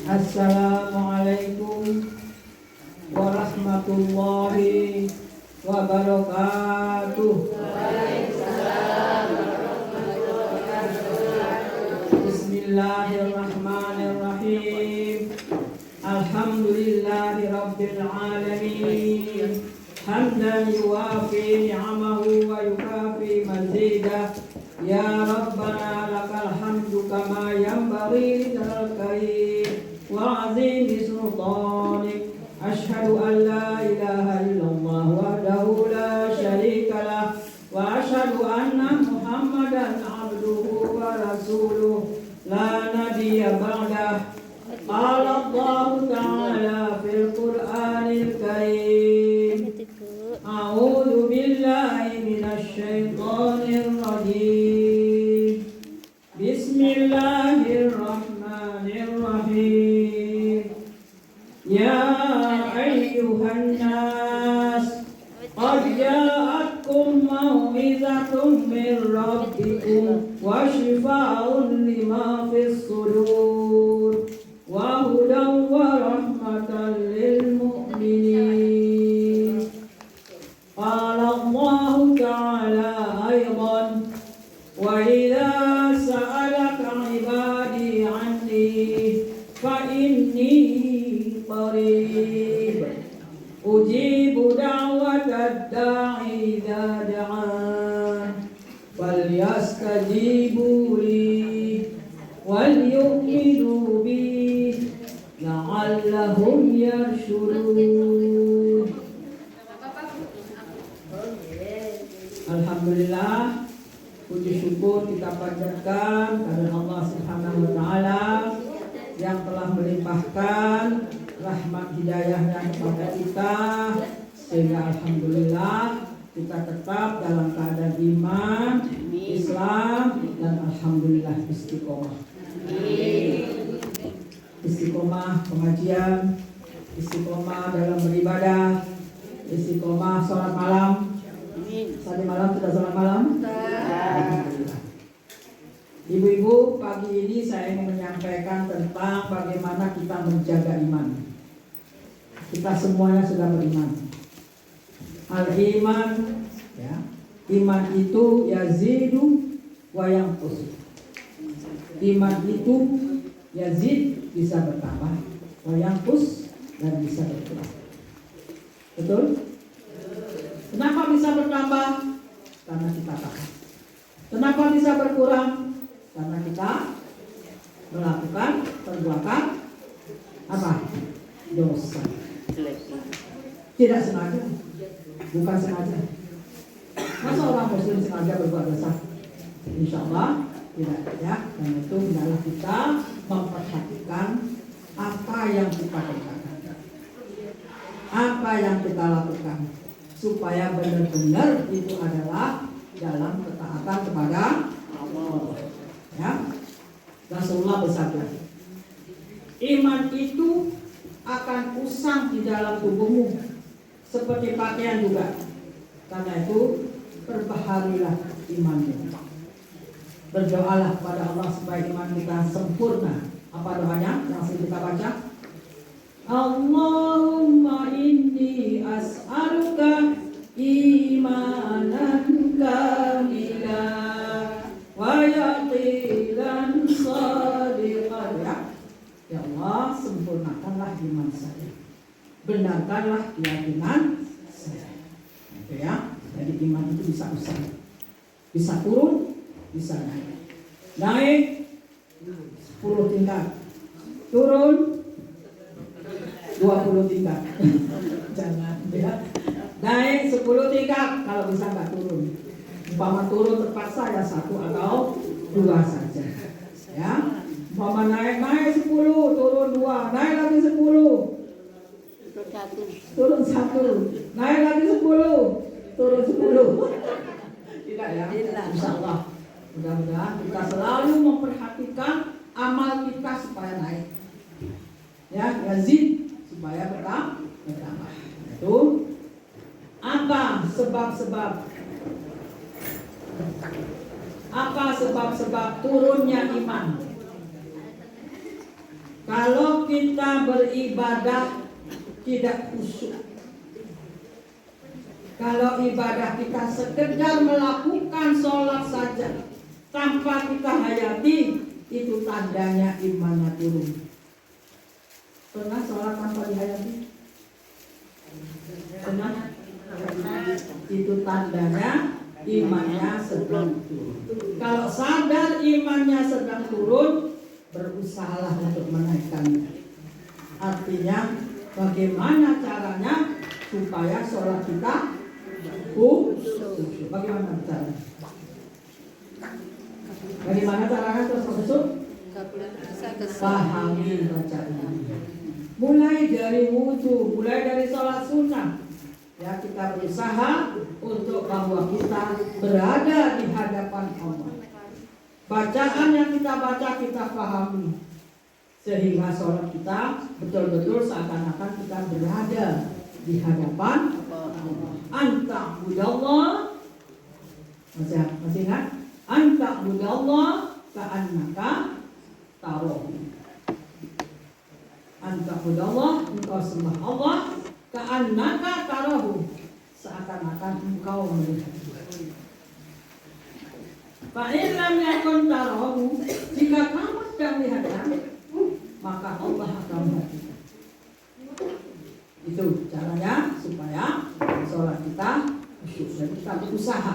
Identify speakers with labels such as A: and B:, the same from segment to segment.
A: Assalamualaikum warahmatullahi wabarakatuh. Bismillahirrahmanirrahim. Alhamdulillahi rabbil alamin. Hamdan yuwafi ni'amahu wa yukafi mazidah. Ya Rabbana lakal hamdu kama yanbaghi lidhal karim wa azimi sultanik. Ashhadu an la ilaha illallah wahdahu la syarika lah wa ashhadu anna Muhammadan abduhu wa rasuluh la nabiyya ba'dah. Qala Allah ta'ala fil Qur'anil Karim. A'udzu billahi minasy syaithanir rajim. Bismillahirrahmanirrahim. Ya ayyuhan nas qad ja'atkum mau'izatun min rabbikum wa shifaa'un lima fis sudur wa hudan wa rahmatan lil mu'minin. Qala Allah ta'ala aydan wa idza sa'alaka 'ibadi 'anni fa inni qarib ujibu da'watad da'i idza da'an falyastajibu li wal yu'minu bi la'allahum yarshudun. Alhamdulillah, puji syukur kita panjatkan kepada Allah Subhanahu wa taala yang telah melimpahkan rahmat hidayahnya kepada kita, sehingga alhamdulillah kita tetap dalam keadaan iman, Islam, dan alhamdulillah istiqomah. Istiqomah pengajian, istiqomah dalam beribadah, istiqomah sholat malam. Tadi malam sudah sholat malam? Alhamdulillah. Ibu-ibu, pagi ini saya ingin menyampaikan tentang bagaimana kita menjaga iman. Kita semuanya sudah beriman. Al-iman, ya, iman itu yazidu wa yanqus. Iman itu yazid, bisa bertambah, wa yanqus, dan bisa berkurang. Betul? Kenapa bisa bertambah? Karena kita taat. Kenapa bisa berkurang? Karena kita melakukan perbuatan apa? Dosa. Tidak sengaja, bukan sengaja. Masa orang muslim sengaja berbuat dosa? Insya Allah tidak, ya. Dan itu adalah kita memperhatikan apa yang kita kerjakan, apa yang kita lakukan, supaya benar-benar itu adalah dalam ketaatan kepada Allah. Ya, Rasulullah bersabda, iman itu akan usang di dalam tubuhmu seperti pakaian juga. Karena itu perbaharilah imanmu. Berdoalah kepada Allah supaya iman kita sempurna. Apa doanya yang sering kita baca? Allahumma inni as'aluka imanan kamila wa yaqinan shadiqan. Ya Allah, sempurnakanlah iman saya, benarkanlah keyakinan saya. Itu ya. Jadi iman itu bisa usang, bisa turun, bisa naik. Naik 10 tingkat, turun 20 tingkat. Jangan ya. Naik 10 tingkat, kalau bisa nggak turun. Umpama turun terpaksa ya 1 atau 2 saja. Ya. Umpama naik 10, turun 2, naik lagi 10. Turun 1, naik lagi 10, turun 10. Tidak ya? Insyaallah. Mudah-mudahan kita selalu memperhatikan amal kita supaya naik. Ya, yazid, supaya bertambah. Itu apa sebab-sebab? Apa sebab-sebab turunnya iman? Kalau kita beribadah tidak khusyuk, kalau ibadah kita sekedar melakukan sholat saja tanpa kita hayati, itu tandanya imannya turun. Pernah sholat tanpa dihayati? Pernah? Itu tandanya imannya sedang turun. Kalau sadar imannya sedang turun, berusahalah untuk menaikkannya. Artinya bagaimana caranya supaya sholat kita khusyuk? Bagaimana caranya? Bagaimana caranya terus khusyuk? Pahami bacaannya. Mulai dari wudhu, mulai dari sholat sunnah, ya kita berusaha untuk bahwa kita berada di hadapan Allah. Bacaan yang kita baca kita pahami, sehingga sholat kita betul-betul seakan-akan kita berada di hadapan Allah. Anta budallah, masih ingat? Anta budallah ka'annaka tarohu. Anta budallah, engkau sembah Allah, ka'annaka tarohu, seakan-akan engkau melihat. Fa'in lam yakun tarohu, jika kamu tidak melihatnya, maka Allah akan melihat. Itu caranya supaya sholat kita khusyuk dan kita berusaha.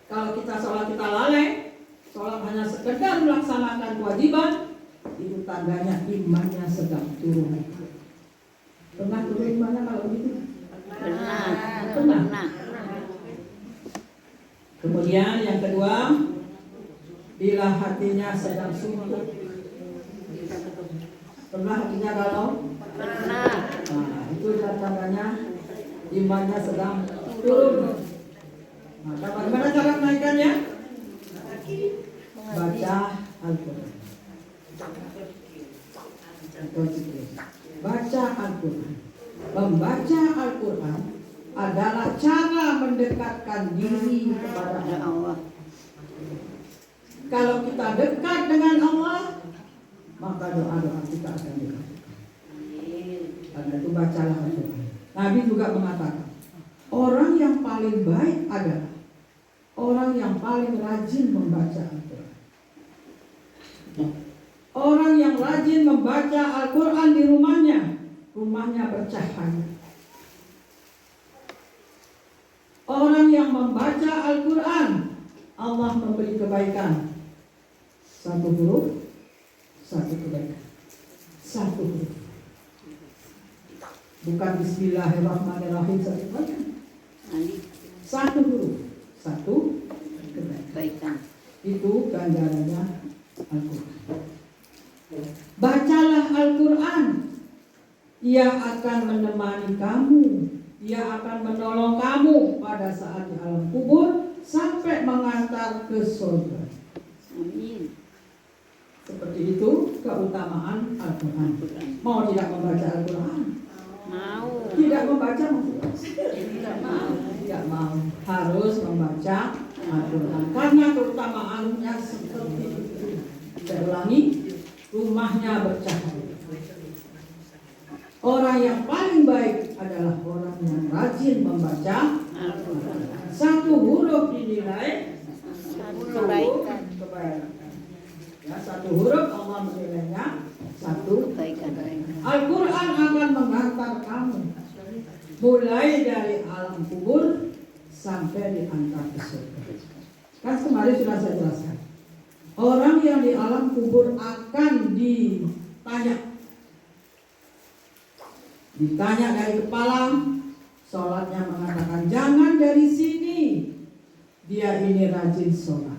A: Kalau kita sholat kita lalai, sholat hanya sekedar melaksanakan kewajiban, itu tandanya imannya sedang turun. Pernah turun imannya kalau begitu? Pernah. Kemudian yang kedua, bila hatinya sedang suntuk. Pernah hatinya galau? Pernah. Nah, itu tandanya imannya sedang turun. Nah, bagaimana cara menaikkannya? Baca Al-Quran. Baca Al-Quran. Membaca Al-Quran adalah cara mendekatkan diri kepada Allah. Kalau kita dekat dengan Allah, maka doa-doa kita akan dekat. Karena itu bacalah Al-Quran. Nabi juga mengatakan, orang yang paling baik adalah orang yang paling rajin membaca Al-Quran. Orang yang rajin membaca Al-Quran di rumahnya bercahaya. Orang yang membaca Al-Quran, Allah memberi kebaikan. Satu huruf, satu kebaikan. Satu huruf. Bukan Bismillahirrahmanirrahim satu huruf, satu kebaikan. Itu ganjarannya Al-Quran. Bacalah Al-Quran. Ia akan menemani kamu, ia akan menolong kamu pada saat di alam kubur sampai mengantar ke surga. Amin. Seperti itu keutamaan Al-Quran. Mau tidak membaca Al-Quran? Mau. Tidak membaca maksudnya? Tidak mau. Harus membaca Al-Quran karena keutamaannya seperti itu. Saya ulangi, rumahnya bercahaya. Orang yang paling baik adalah orang yang rajin membaca Al-Quran. Satu huruf dinilai kebaikan. Ya, satu huruf Allah menilainya satu kebaikan. Al-Quran akan mengantar kamu mulai dari alam kubur sampai diantar ke surga. Kan kemarin sudah saya jelaskan. Orang yang di alam kubur akan ditanya dari kepala, sholatnya mengatakan jangan dari sini, dia ini rajin sholat.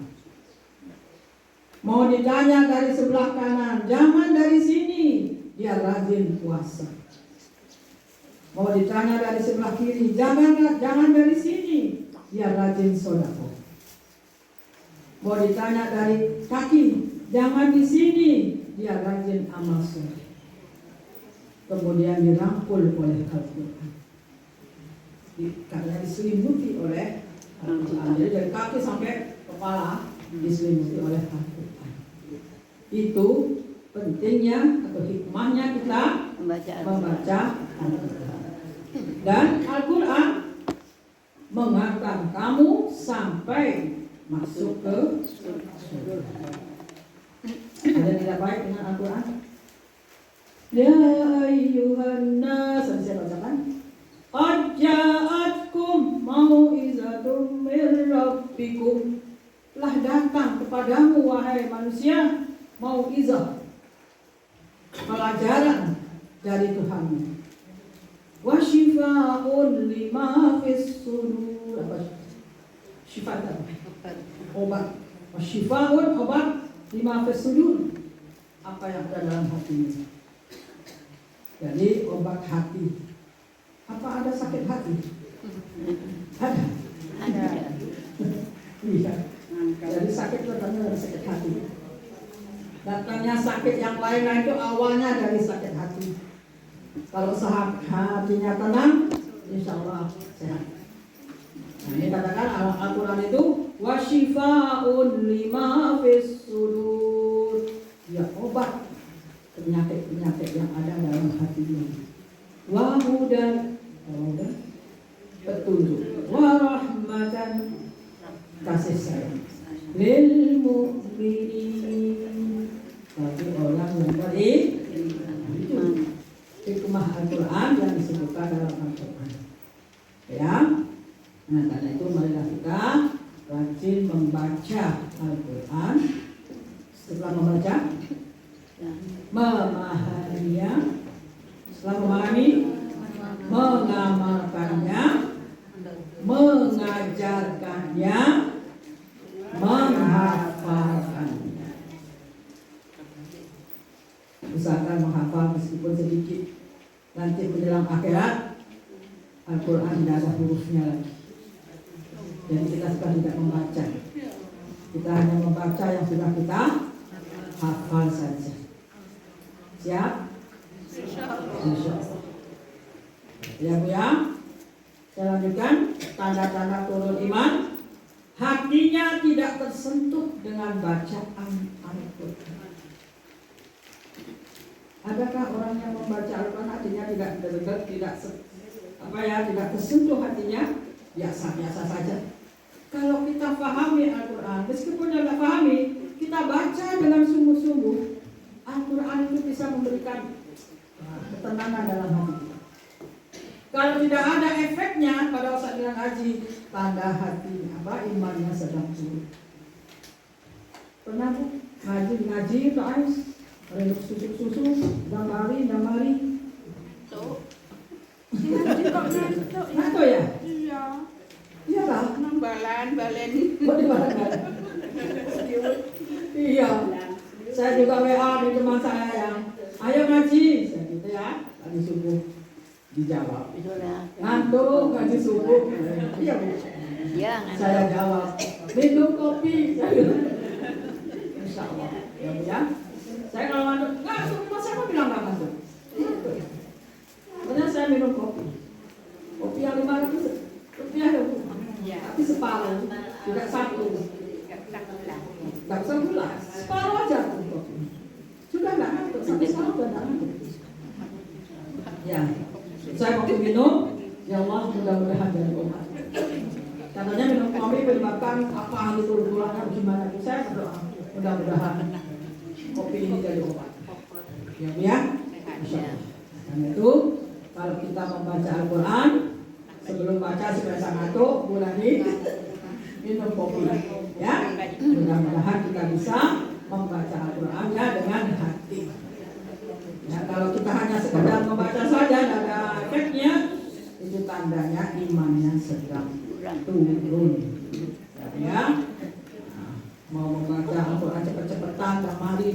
A: Mau ditanya dari sebelah kanan, jangan dari sini, dia rajin puasa. Mau ditanya dari sebelah kiri, jangan dari sini, dia rajin sedekah. Mau ditanya dari kaki, jangan di sini, dia rajin amal soleh. Kemudian dirangkul oleh Al-Quran, karena diselimuti oleh Al-Quran. Jadi dari kaki sampai kepala diselimuti oleh Al-Quran. Itu pentingnya atau hikmahnya membaca Al-Quran. Dan Al-Quran mengantar kamu sampai masuk ke surga. Ada tidak baik dengan Al-Quran? Ya ayyuhan nas, saya bacakan. Qad ja'atkum mau'izatum mir rabbikum. Telah datang kepadamu wahai manusia mau'izah, pelajaran dari Tuhanmu. Wa shifaa'un lima fis sudur. Apa? Shifa' obat. Wa shifaa'un obat lima fis sudur. Apa yang ada dalam hatimu. Jadi obat hati. Apa ada sakit hati? Ada. Iya. Jadi sakit datangnya dari sakit hati. Datangnya sakit yang lain itu awalnya dari sakit hati. Kalau hatinya tenang, insya Allah sehat. Nah, ini katakan Al-Quran itu wasyifa'un lima fis sudur. Ya, obat penyakit-penyakit yang ada dalam hatinya. Wa hudan, petunjuk. Wa rahmatan, kasih sayang. Lil mu'minin, bagi orang yang beriman. Hikmah Al-Quran yang disebutkan dalam Al-Quran. Ya, nah karena itu marilah kita rajin membaca Al-Quran. Setelah membaca, memahaminya. Setelah memahami, mengamalkannya, mengajarkannya, menghafalkannya. Usahakan menghafal meskipun sedikit. Nanti menjelang akhirat Al-Quran tidak ada hurufnya lagi. Jadi kita sudah tidak membaca. Kita hanya membaca yang sudah kita hafal saja. Siap? Insyaallah. Ya Bu ya. Saya lanjutkan. Tanda-tanda turun iman. Hatinya tidak tersentuh dengan bacaan Al-Quran. Adakah orang yang membaca Al-Quran hatinya tidak terdekat, tidak tersentuh hatinya? Biasa-biasa saja. Kalau kita pahami Al-Quran, meskipun tidak pahami, kita baca dengan sungguh-sungguh, Al-Quran itu bisa memberikan ketenangan dalam hati kita. Kalau tidak ada efeknya pada saat bilang haji, tanda hati imannya sedang turun. Pernah Bu ngaji Ais? Ada susu, damari.
B: Tuh.
A: Nato ya?
B: Iya.
A: Iya lah.
B: Balen.
A: Oh, di balen. Iya. Saya juga WA di teman saya yang, ayo ngaji, saya gitu ya. Tadi subuh dijawab. Ngantuk ngaji subuh. Iya Bu.
B: Iya.
A: Saya jawab, minum kopi. Insya Allah. Ya Bu ya. Saya kalau ngantuk, siapa bilang nggak ngantuk? Sebenarnya saya minum kopi. Kopi yang 500 rupiah ya Bu. Tapi separuh, tidak satu. Nggak usah gula, separuh aja kopi. Sudah nggak ngantuk, sampai sekarang sudah nggak ngantuk. Ya, saya waktu minum, ya Allah mudah-mudahan jadi obat. Katanya minum kopi menyebabkan apa gitu, tulangan gimana? Saya berdoa, mudah-mudahan kopi ini jadi obat. Ya. Karena itu kalau kita membaca Al-Quran, sebelum baca supaya ngantuk, mulai minum kopi. Ya, mudah-mudahan kita bisa membaca Al-Qurannya dengan hati. Ya, kalau kita hanya sekedar membaca saja, tidak ada efeknya, itu tandanya imannya sedang turun. Ya. Mau membaca Al-Quran cepet-cepetan,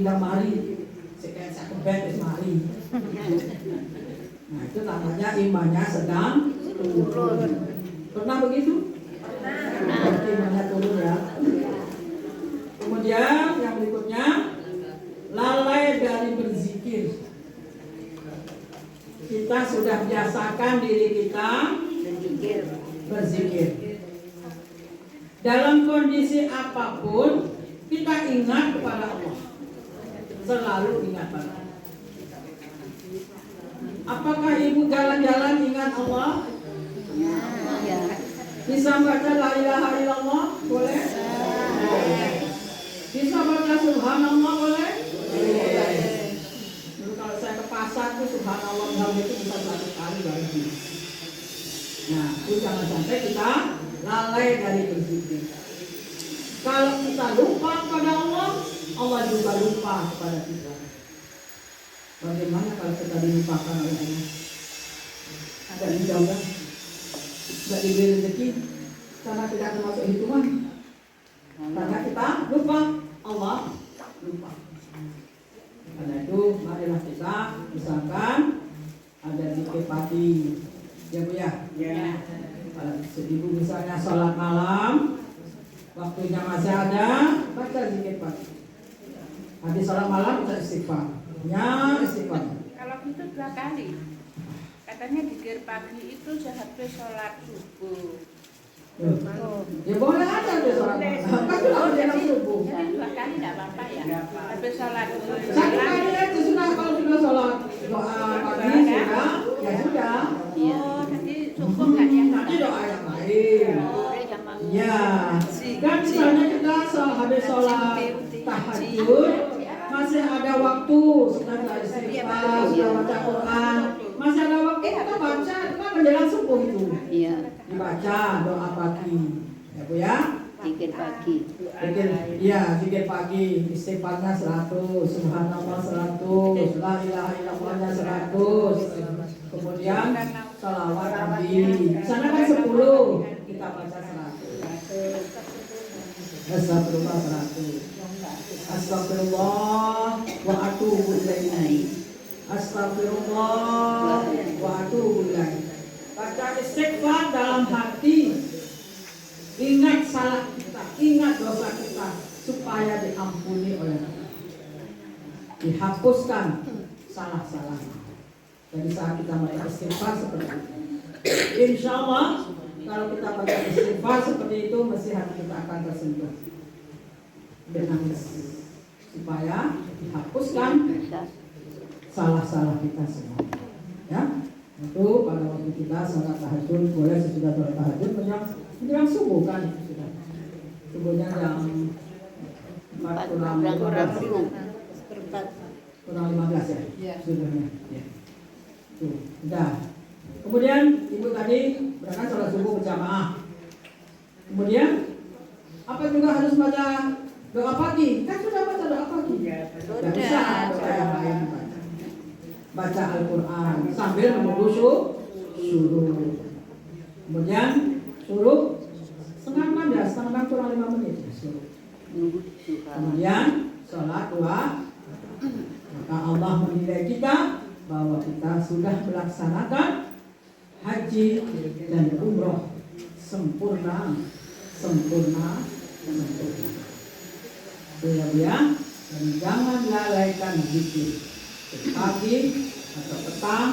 A: damari, sekian satu bed mari. Nah itu tandanya imannya sedang turun. Pernah begitu? Berarti imannya turun ya. Kemudian yang berikutnya, lalai dari berzikir. Kita sudah biasakan diri kita berzikir. Dalam kondisi apapun, kita ingat kepada Allah. Selalu ingat pada Allah. Apakah ibu jalan-jalan ingat Allah?
B: Ya.
A: Bisa baca la ilaha illallah? Boleh? Bisa baca subhanallah? Boleh? Dulu kalau saya ke pasar tuh subhanallah itu bisa 100 kali lagi. Nah, itu jangan sampai kita lalai dari berzikir. Kalau kita lupa kepada Allah, Allah juga lupa kepada kita. Bagaimana kalau kita dilupakan oleh Allah? Agak dijauhkan, tidak diberi rezeki, karena tidak termasuk hitungan. Karena kita lupa, Allah lupa. Karena itu, marilah kita misalkan ada zikir pagi, ya Bu ya. Ibu misalnya sholat malam, waktunya masih ada, baca zikir pagi. Habis sholat malam kita istighfar. Ya istighfar.
B: Kalau gitu 2 kali. Katanya zikir pagi itu sehabis sholat subuh.
A: Ya boleh aja habis sholat malam. Kan kalau dia subuh.
B: Jadi 2 kali tidak apa-apa ya. Habis sholat subuh.
A: 1 kali itu sudah, kalau sudah sholat doa pagi sudah, ya sudah.
B: Oh, jadi cukup nggak yang
A: Nanti doa yang lain. Ya, kan misalnya kita habis sholat tahajud, masih ada waktu, sudah istighfar, sudah baca Quran, masih ada waktu kita baca, kita menjelang subuh itu.
B: Iya.
A: Dibaca doa pagi, ya Bu ya.
B: Zikir pagi.
A: Zikir pagi, istighfarnya 100, subhanallah 100, la ilaha illallahnya 100. Kemudian salawat Nabi. Sana kan 10, kita baca 100. Astagfirullah 100. Astagfirullah wa atubu ilaih. Astagfirullah wa atubu ilaih. Baca istighfar dalam hati. Ingat salah kita, ingat dosa kita supaya diampuni oleh Allah. Dihapuskan salah-salah. Jadi saat kita baca istighfar seperti itu, insya Allah kalau kita baca istighfar seperti itu, mesti hati kita akan tersentuh menangis supaya dihapuskan salah-salah kita semua. Ya, itu pada waktu kita salat tahajud boleh sesudah salat tahajud menjelang subuh kan itu sudah. Subuhnya jam 4 kurang 15 ya. Subuhnya. Ya. Tuh, udah. Kemudian ibu tadi berangkat sholat subuh berjamaah. Kemudian apa juga harus baca doa pagi? Kan sudah baca doa pagi. Tidak bisa doa yang lain dibaca. Baca Al-Quran sambil menunggu syuruk. Kemudian syuruk setengah 6 ya, setengah 6 kurang 5 menit ya, syuruk. Kemudian sholat dua. Maka Allah menilai kita bahwa kita sudah melaksanakan haji dan umroh sempurna. Ya, dan jangan lalaikan zikir pagi atau petang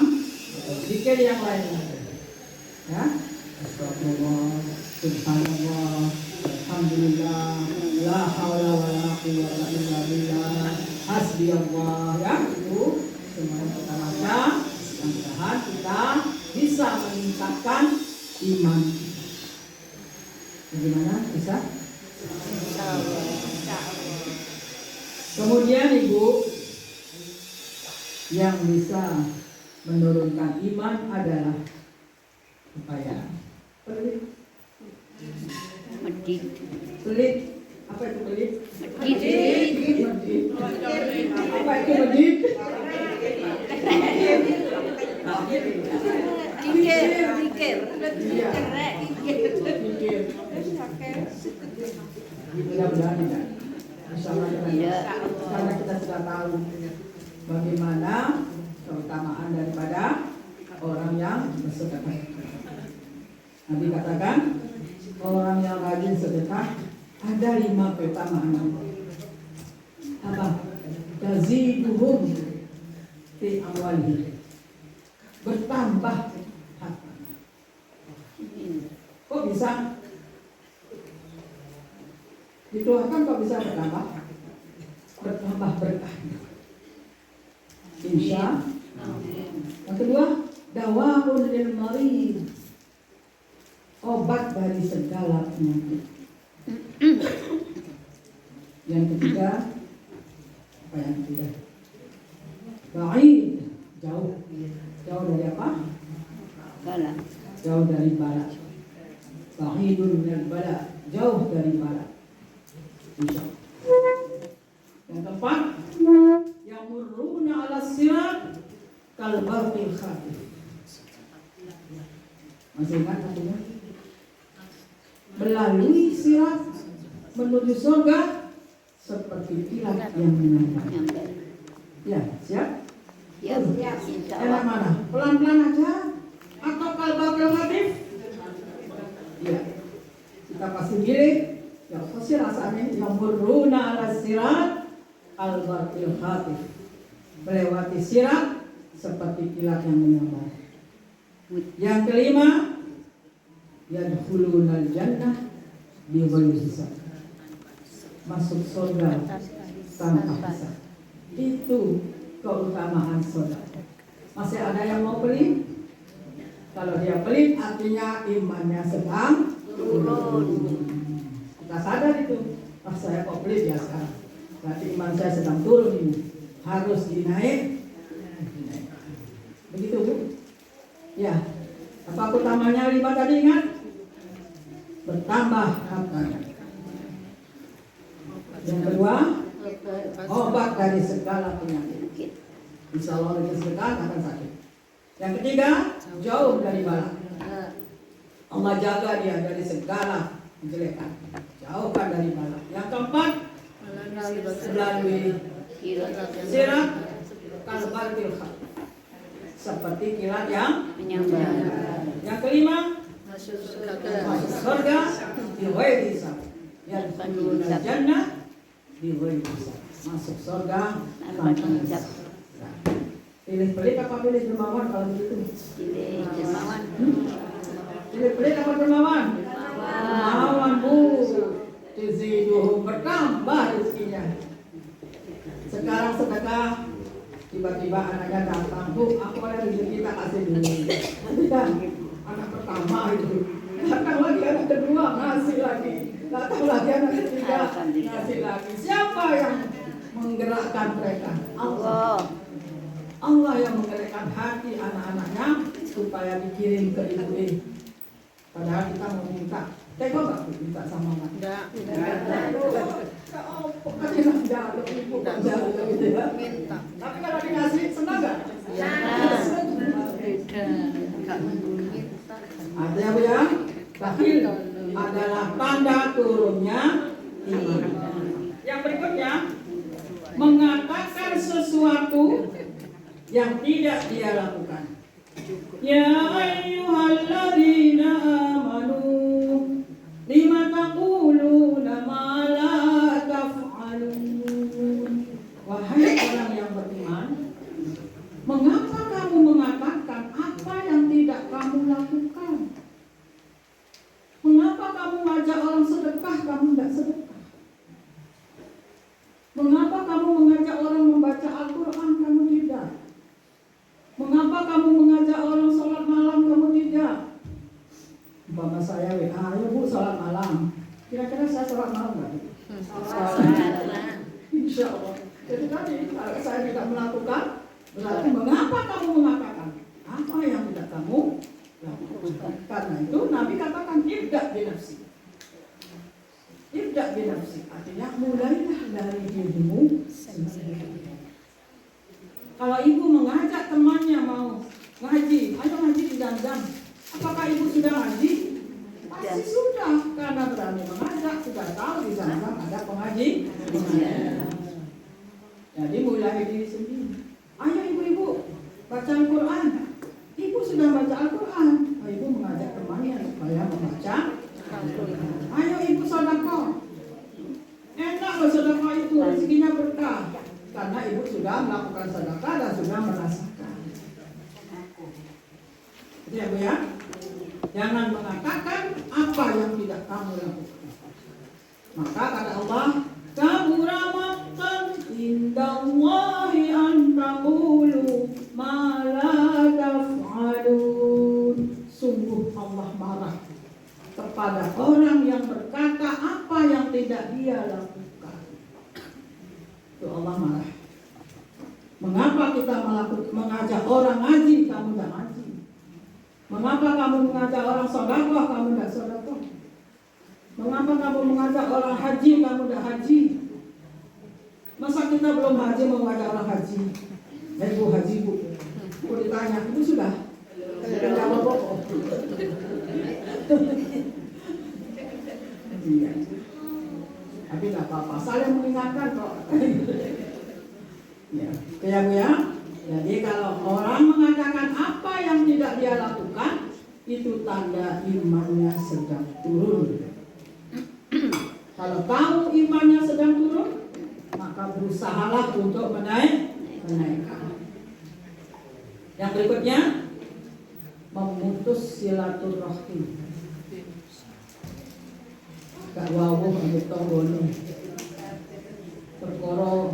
A: atau zikir yang lainnya. Ya, astagfirullah, subhanallah, alhamdulillah, la haula wala quwwata illa billah, hasbiyallah. Ya, itu semuanya kita baca. Mudah-mudahan kita bisa meningkatkan iman kita. Bagaimana bisa? Kemudian ibu, yang bisa menurunkan iman adalah apa ya? Pelit. Apa itu pelit? Medit. Apa itu medit? Mudah-mudahan tidak. Karena kita sudah tahu bagaimana keutamaan daripada orang yang bersedekah. Nabi katakan orang yang rajin sedekah ada 5 keutamaan. Apa? Taziduhum fi amwalihim. Bertambah harta. Kok bisa? Dikeluarkan kok bisa bertambah? Bertambah berkah. Insya. Maka kedua, dawaun lil marid, obat dari segala penyakit. Yang ketiga, apa yang ketiga? Ba'id, jauh. Jauh dari apa?
C: Bala.
A: Jauh dari bala. Ba'idun minal bala, jauh dari bala. Yang keempat, yamurruna 'ala sirat kal barqil khafif. Masih ingat artinya? Melalui sirat menuju surga seperti kilat yang menyambar. Ya, siap?
C: Ya, insya
A: Enak
C: Allah.
A: mana? Pelan-pelan aja atau kal barqil khafif? Ya. Kita pasti pilih yang pasti rasanya yamurruna 'ala sirat kal barqil khafif. Melewati sirat seperti kilat yang menyambar. Yang kelima, yadkhulunal jannah bighairi hisab. Masuk surga tanpa hisab. Itu keutamaan surga. Masih ada yang mau pelit? Kalau dia pelit artinya imannya sedang turun. Kita sadar itu. Saya kok pelit ya sekarang. Berarti iman saya sedang turun ini. Harus dinaik. Begitu Bu? Ya. Apa utamanya 5 tadi ingat? Bertambah hartanya. Yang kedua, obat dari segala penyakit. Insya Allah rezeki sedekah akan sakit. Yang ketiga, jauh dari bala. Allah jaga dia dari segala kejelekan. Jauhkan dari bala. Yang keempat, melalui sirat kal barqil khafif. Seperti kilat yang
C: Menyambar.
A: Yang kelima,
C: Masuk
A: surga bighairi hisab. Yadkhulunal jannah bighairi hisab. Masuk surga tanpa hisab. Pilih pelit apa pilih dermawan kalau begitu?
C: Pilih dermawan.
A: Pilih pelit apa dermawan? Dermawan Bu. Tuziduhum, bertambah rezekinya. Sekarang sedekah, tiba-tiba anaknya datang, Bu, aku ada rezeki tak kasih dulu. Nanti kan anak pertama itu datang lagi, anak kedua ngasih lagi, datang lagi anak ketiga ngasih lagi. Siapa yang menggerakkan mereka? Allah. Allah yang menggerakkan hati anak-anaknya supaya dikirim ke ibu ini. Padahal kita mau minta, tengok gak minta sama anak? Enggak. Minta. Tapi kalau dikasih senang gak? Ya. Ada yang ya? Bakhil adalah tanda turunnya iman. Yang berikutnya, mengatakan sesuatu yang tidak dia lakukan. Ya ayyuhalladzina amanu lima taquluna ma la taf'alun. Wahai orang yang beriman, mengapa kamu mengatakan apa yang tidak kamu lakukan? Mengapa kamu ngajak orang sedekah, kamu tidak sedekah? Mengapa kamu mengajak orang membaca Al-Quran, kamu tidak? Mengapa kamu mengajak orang sholat malam, kamu tidak? Umpama saya WA, ayo Bu sholat malam. Kira-kira saya sholat malam nggak? Insya Allah. Jadi tadi kalau saya tidak melakukan, berarti mengapa kamu mengatakan apa yang tidak kamu lakukan? Karena itu Nabi katakan ibda binafsi. Ibda binafsi artinya mulailah dari dirimu sendiri. Kalau ibu mengajak temannya mau ngaji, ayo ngaji di Zam-Zam. Apakah ibu sudah ngaji? Pasti sudah, karena berani mengajak, sudah tahu di Zam-Zam ada pengaji. Jadi mulai diri sendiri. Ayo ibu-ibu baca Al-Quran. Ibu sudah baca Al-Quran. Ibu mengajak temannya supaya membaca Al-Quran. Ayo ibu sedekah. Enak loh sedekah itu, rezekinya berkah. Karena ibu sudah melakukan sedekah dan sudah merasakan. Ya Bu ya. Jangan mengatakan apa yang tidak kamu lakukan. Maka kata Allah, kabura maqtan indallahi an taqulu ma la kepada orang yang berkata apa yang tidak dia lakukan. Itu Allah marah. Mengapa kita mengajak orang ngaji, kamu tidak ngaji? Mengapa kamu mengajak orang sedekah, kamu tidak sedekah? Mengapa kamu mengajak orang haji, kamu tidak haji? Masa kita belum haji mau ngajak orang haji? Bu haji bu, aku ditanya, itu sudah jawab pokok. Iya. Tapi nggak apa-apa, saling mengingatkan kok. Ya, Bu ya. Jadi kalau orang mengatakan apa yang tidak dia lakukan, itu tanda imannya sedang turun. Kalau tahu imannya sedang turun, maka berusahalah untuk menaikkan. Yang berikutnya, memutus silaturahim. Gak wawuh ambil tonggono. Perkara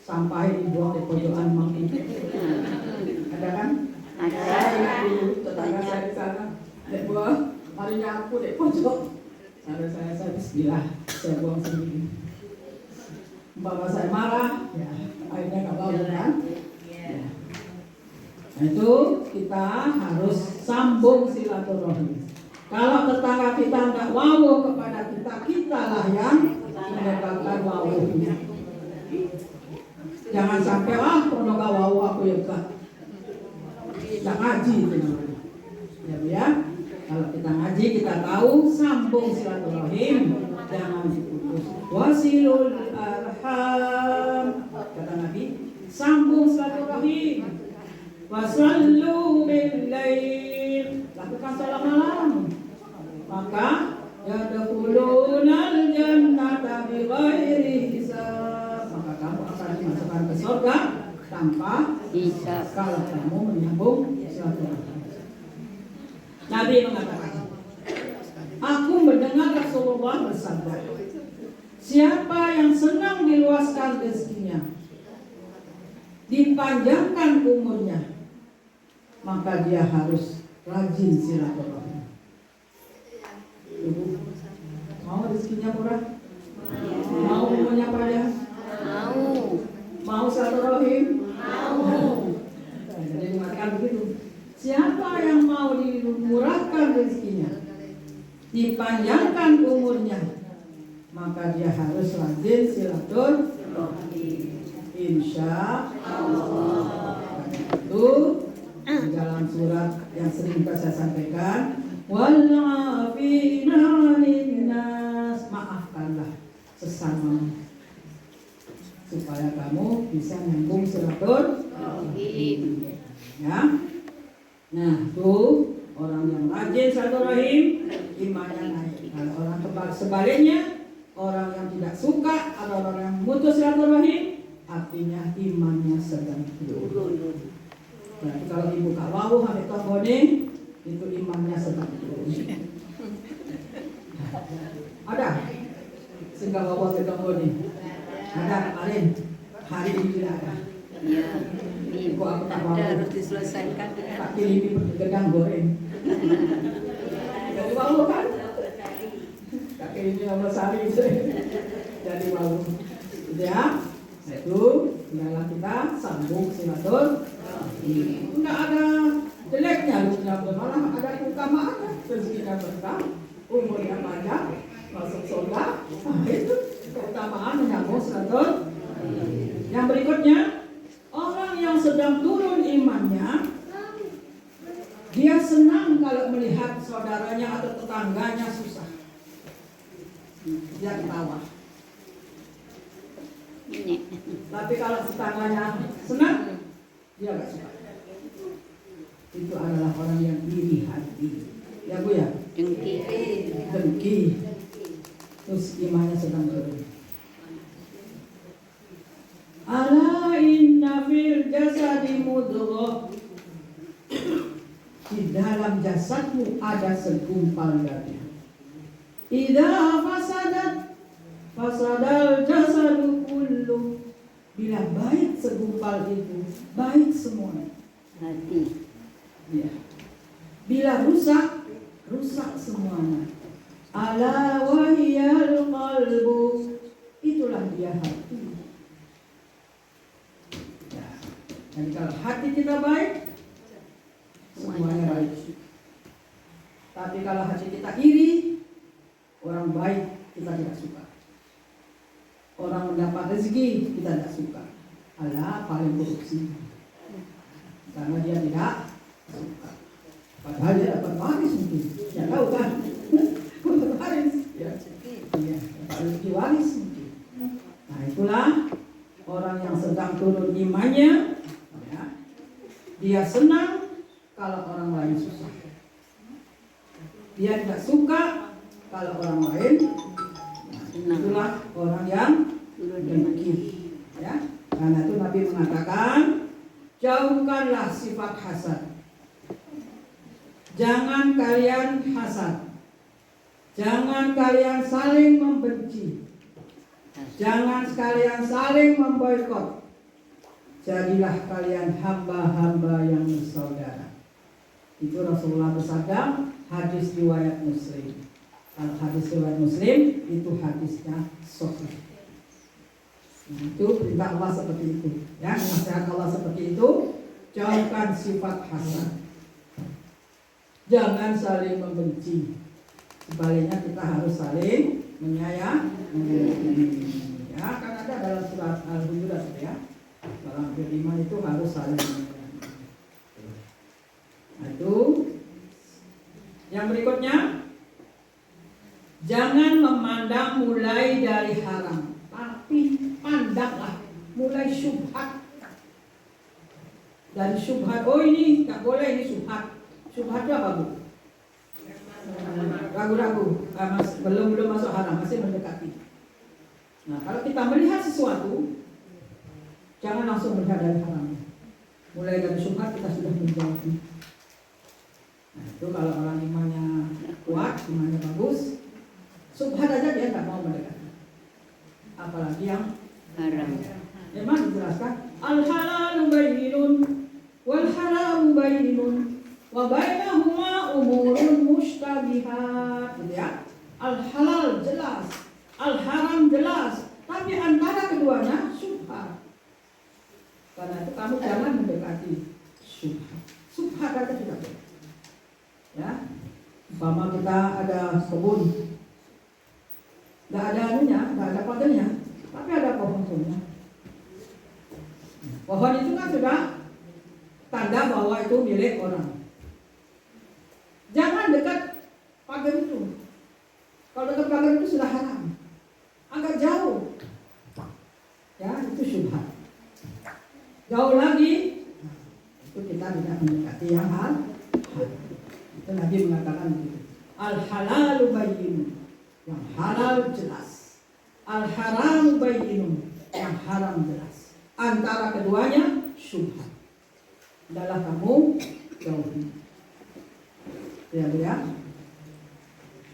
A: sampah dibuang di pojokan mangkuk. Ada kan?
C: Ada.
A: Tetangga saya di sana. Dek buang, mari nyapu di pojok. Saya bismillah, saya buang sendiri. Bapak saya marah, ya akhirnya nggak mau kan? Ya. Nah, itu kita harus sambung silaturahim. Kalau tetangga kita nggak wawuh kepada kita, kitalah yang menyebabkan wawuhnya. Jangan sampai kalau nggak wawuh aku ya enggak ngaji itu namanya. Ya. Kalau kita ngaji kita tahu sambung silaturahim, jangan diputus. Wasilul arham, kata Nabi, sambung silaturahim. Wasallu bil lail, lakukan salat malam. Maka yadkhulunal jannata bighairi hisab, maka kamu akan dimasukkan ke surga tanpa hisab kalau kamu menyambung silaturahim. Nabi mengatakan, aku mendengar Rasulullah bersabda, siapa yang senang diluaskan rezekinya, dipanjangkan umurnya, maka dia harus rajin silaturahim. Ibu, mau rezekinya murah? Mau umurnya panjang? Mau silaturahim? Jadi mengatakan begitu. Siapa yang mau dimurahkan rezekinya, dipanjangkan umurnya, maka dia harus rajin silaturahim. Insya Allah. Itu di dalam surat yang sering saya sampaikan, wal-'afina 'anil nas, maafkanlah sesama supaya kamu bisa nyambung silaturahim. Ya. Nah, tuh orang yang rajin silaturahim imannya naik. Kalau orang sebaliknya, orang yang tidak suka atau orang yang memutus silaturahim, artinya imannya sedang turun. Berarti kalau ibu kak wawuh ambil tombone, itu imannya sedang turun. Ada sehingga wawuh ambil tombone. Ada kemarin, hari ini tidak ada.
C: Ya,
A: Ibu aku tak wawuh.
C: harus diselesaikan.
A: Tak kirimi gedang goreng. Jadi wawuh kan? Tak kirimi sama sari. Jadi wawuh. Ya. Itu adalah kita sambung silaturahim. Enggak ada jeleknya, malah ada keutamaannya. Rezekinya berkah, umurnya panjang, masuk surga. Nah, itu keutamaan menyambung silaturahim. Yang berikutnya, orang yang sedang turun imannya, dia senang kalau melihat saudaranya atau tetangganya susah. Dia ketawa. Tapi kalau tetangganya senang, dia gak suka. Itu adalah orang yang iri hati. Ya Bu ya? Dengki. Terus imannya sedang turun. Ala inna fil jasadi mudghah. Di dalam jasadmu ada segumpal darah. Idza fasadat fasadal jasadu kullu. Bila baik segumpal itu, baik semua.
C: Hati.
A: Ya. Bila rusak, rusak semuanya. Ala wahiyal qalbu, itulah dia hati. Ya. Jadi kalau hati kita baik, semuanya baik. Tapi kalau hati kita iri, orang baik kita tidak suka. Orang mendapat rezeki kita tidak suka. Alah, paling korupsi. Karena dia tidak suka. Padahal dia dapat waris mungkin. Ya tahu kan? Dapat waris. Ya. Iya, rezeki waris mungkin. Nah, itulah orang yang sedang turun imannya. Ya. Dia senang kalau orang lain susah. Dia tidak suka kalau orang lain. Nah, itulah orang yang dengki. Ya. Karena itu Nabi mengatakan, jauhkanlah sifat hasad. Jangan kalian hasad. Jangan kalian saling membenci. Jangan kalian saling memboikot. Jadilah kalian hamba-hamba yang bersaudara. Itu Rasulullah bersabda, hadis riwayat Muslim. Kalau hadis riwayat Muslim itu hadisnya sahih. Itu perintah Allah seperti itu. Ya, nasihat Allah seperti itu. Jauhkan sifat hasad. Jangan saling membenci. Sebaliknya kita harus saling menyayangi. Ya, kan ada dalam surat Al-Hujurat ya. Dalam beriman itu harus saling menyayangi. Nah, itu yang berikutnya, jangan memandang mulai dari haram, tapi pandanglah mulai syubhat. Dari syubhat, oh ini nggak boleh, ini syubhat. Syubhat itu apa, Bu? Ragu-ragu, belum masuk haram, masih mendekati. Nah, kalau kita melihat sesuatu, jangan langsung melihat dari haram. Mulai dari syubhat kita sudah menjauhi. Nah, itu kalau orang imannya kuat, imannya bagus, syubhat aja dia nggak mau mendekati. Apalagi yang
C: haram.
A: Memang dijelaskan al-halalu bayyinun wal haramu bayyinun wa bainahuma umurun mushtabihat. Gitu ya. Al-halal jelas, al-haram jelas, tapi antara keduanya syubhat. Karena itu kamu jangan mendekati syubhat. Syubhat aja tidak boleh. Ya. Umpama kita ada kebun, nggak ada anunya, nggak ada pagarnya, tapi ada pohon-pohonnya. Pohon itu kan sudah tanda bahwa itu milik orang. Jangan dekat pagar itu. Kalau dekat pagar itu sudah haram. Agak jauh. Ya, itu syubhat. Jauh lagi, itu kita tidak mendekati yang halal. Itu Nabi mengatakan begitu. Al-halalu bayyinun. Yang halal jelas. Al-haram bayyinun. Yang haram jelas. Antara keduanya syubhat. Adalah kamu jauhi. Ya.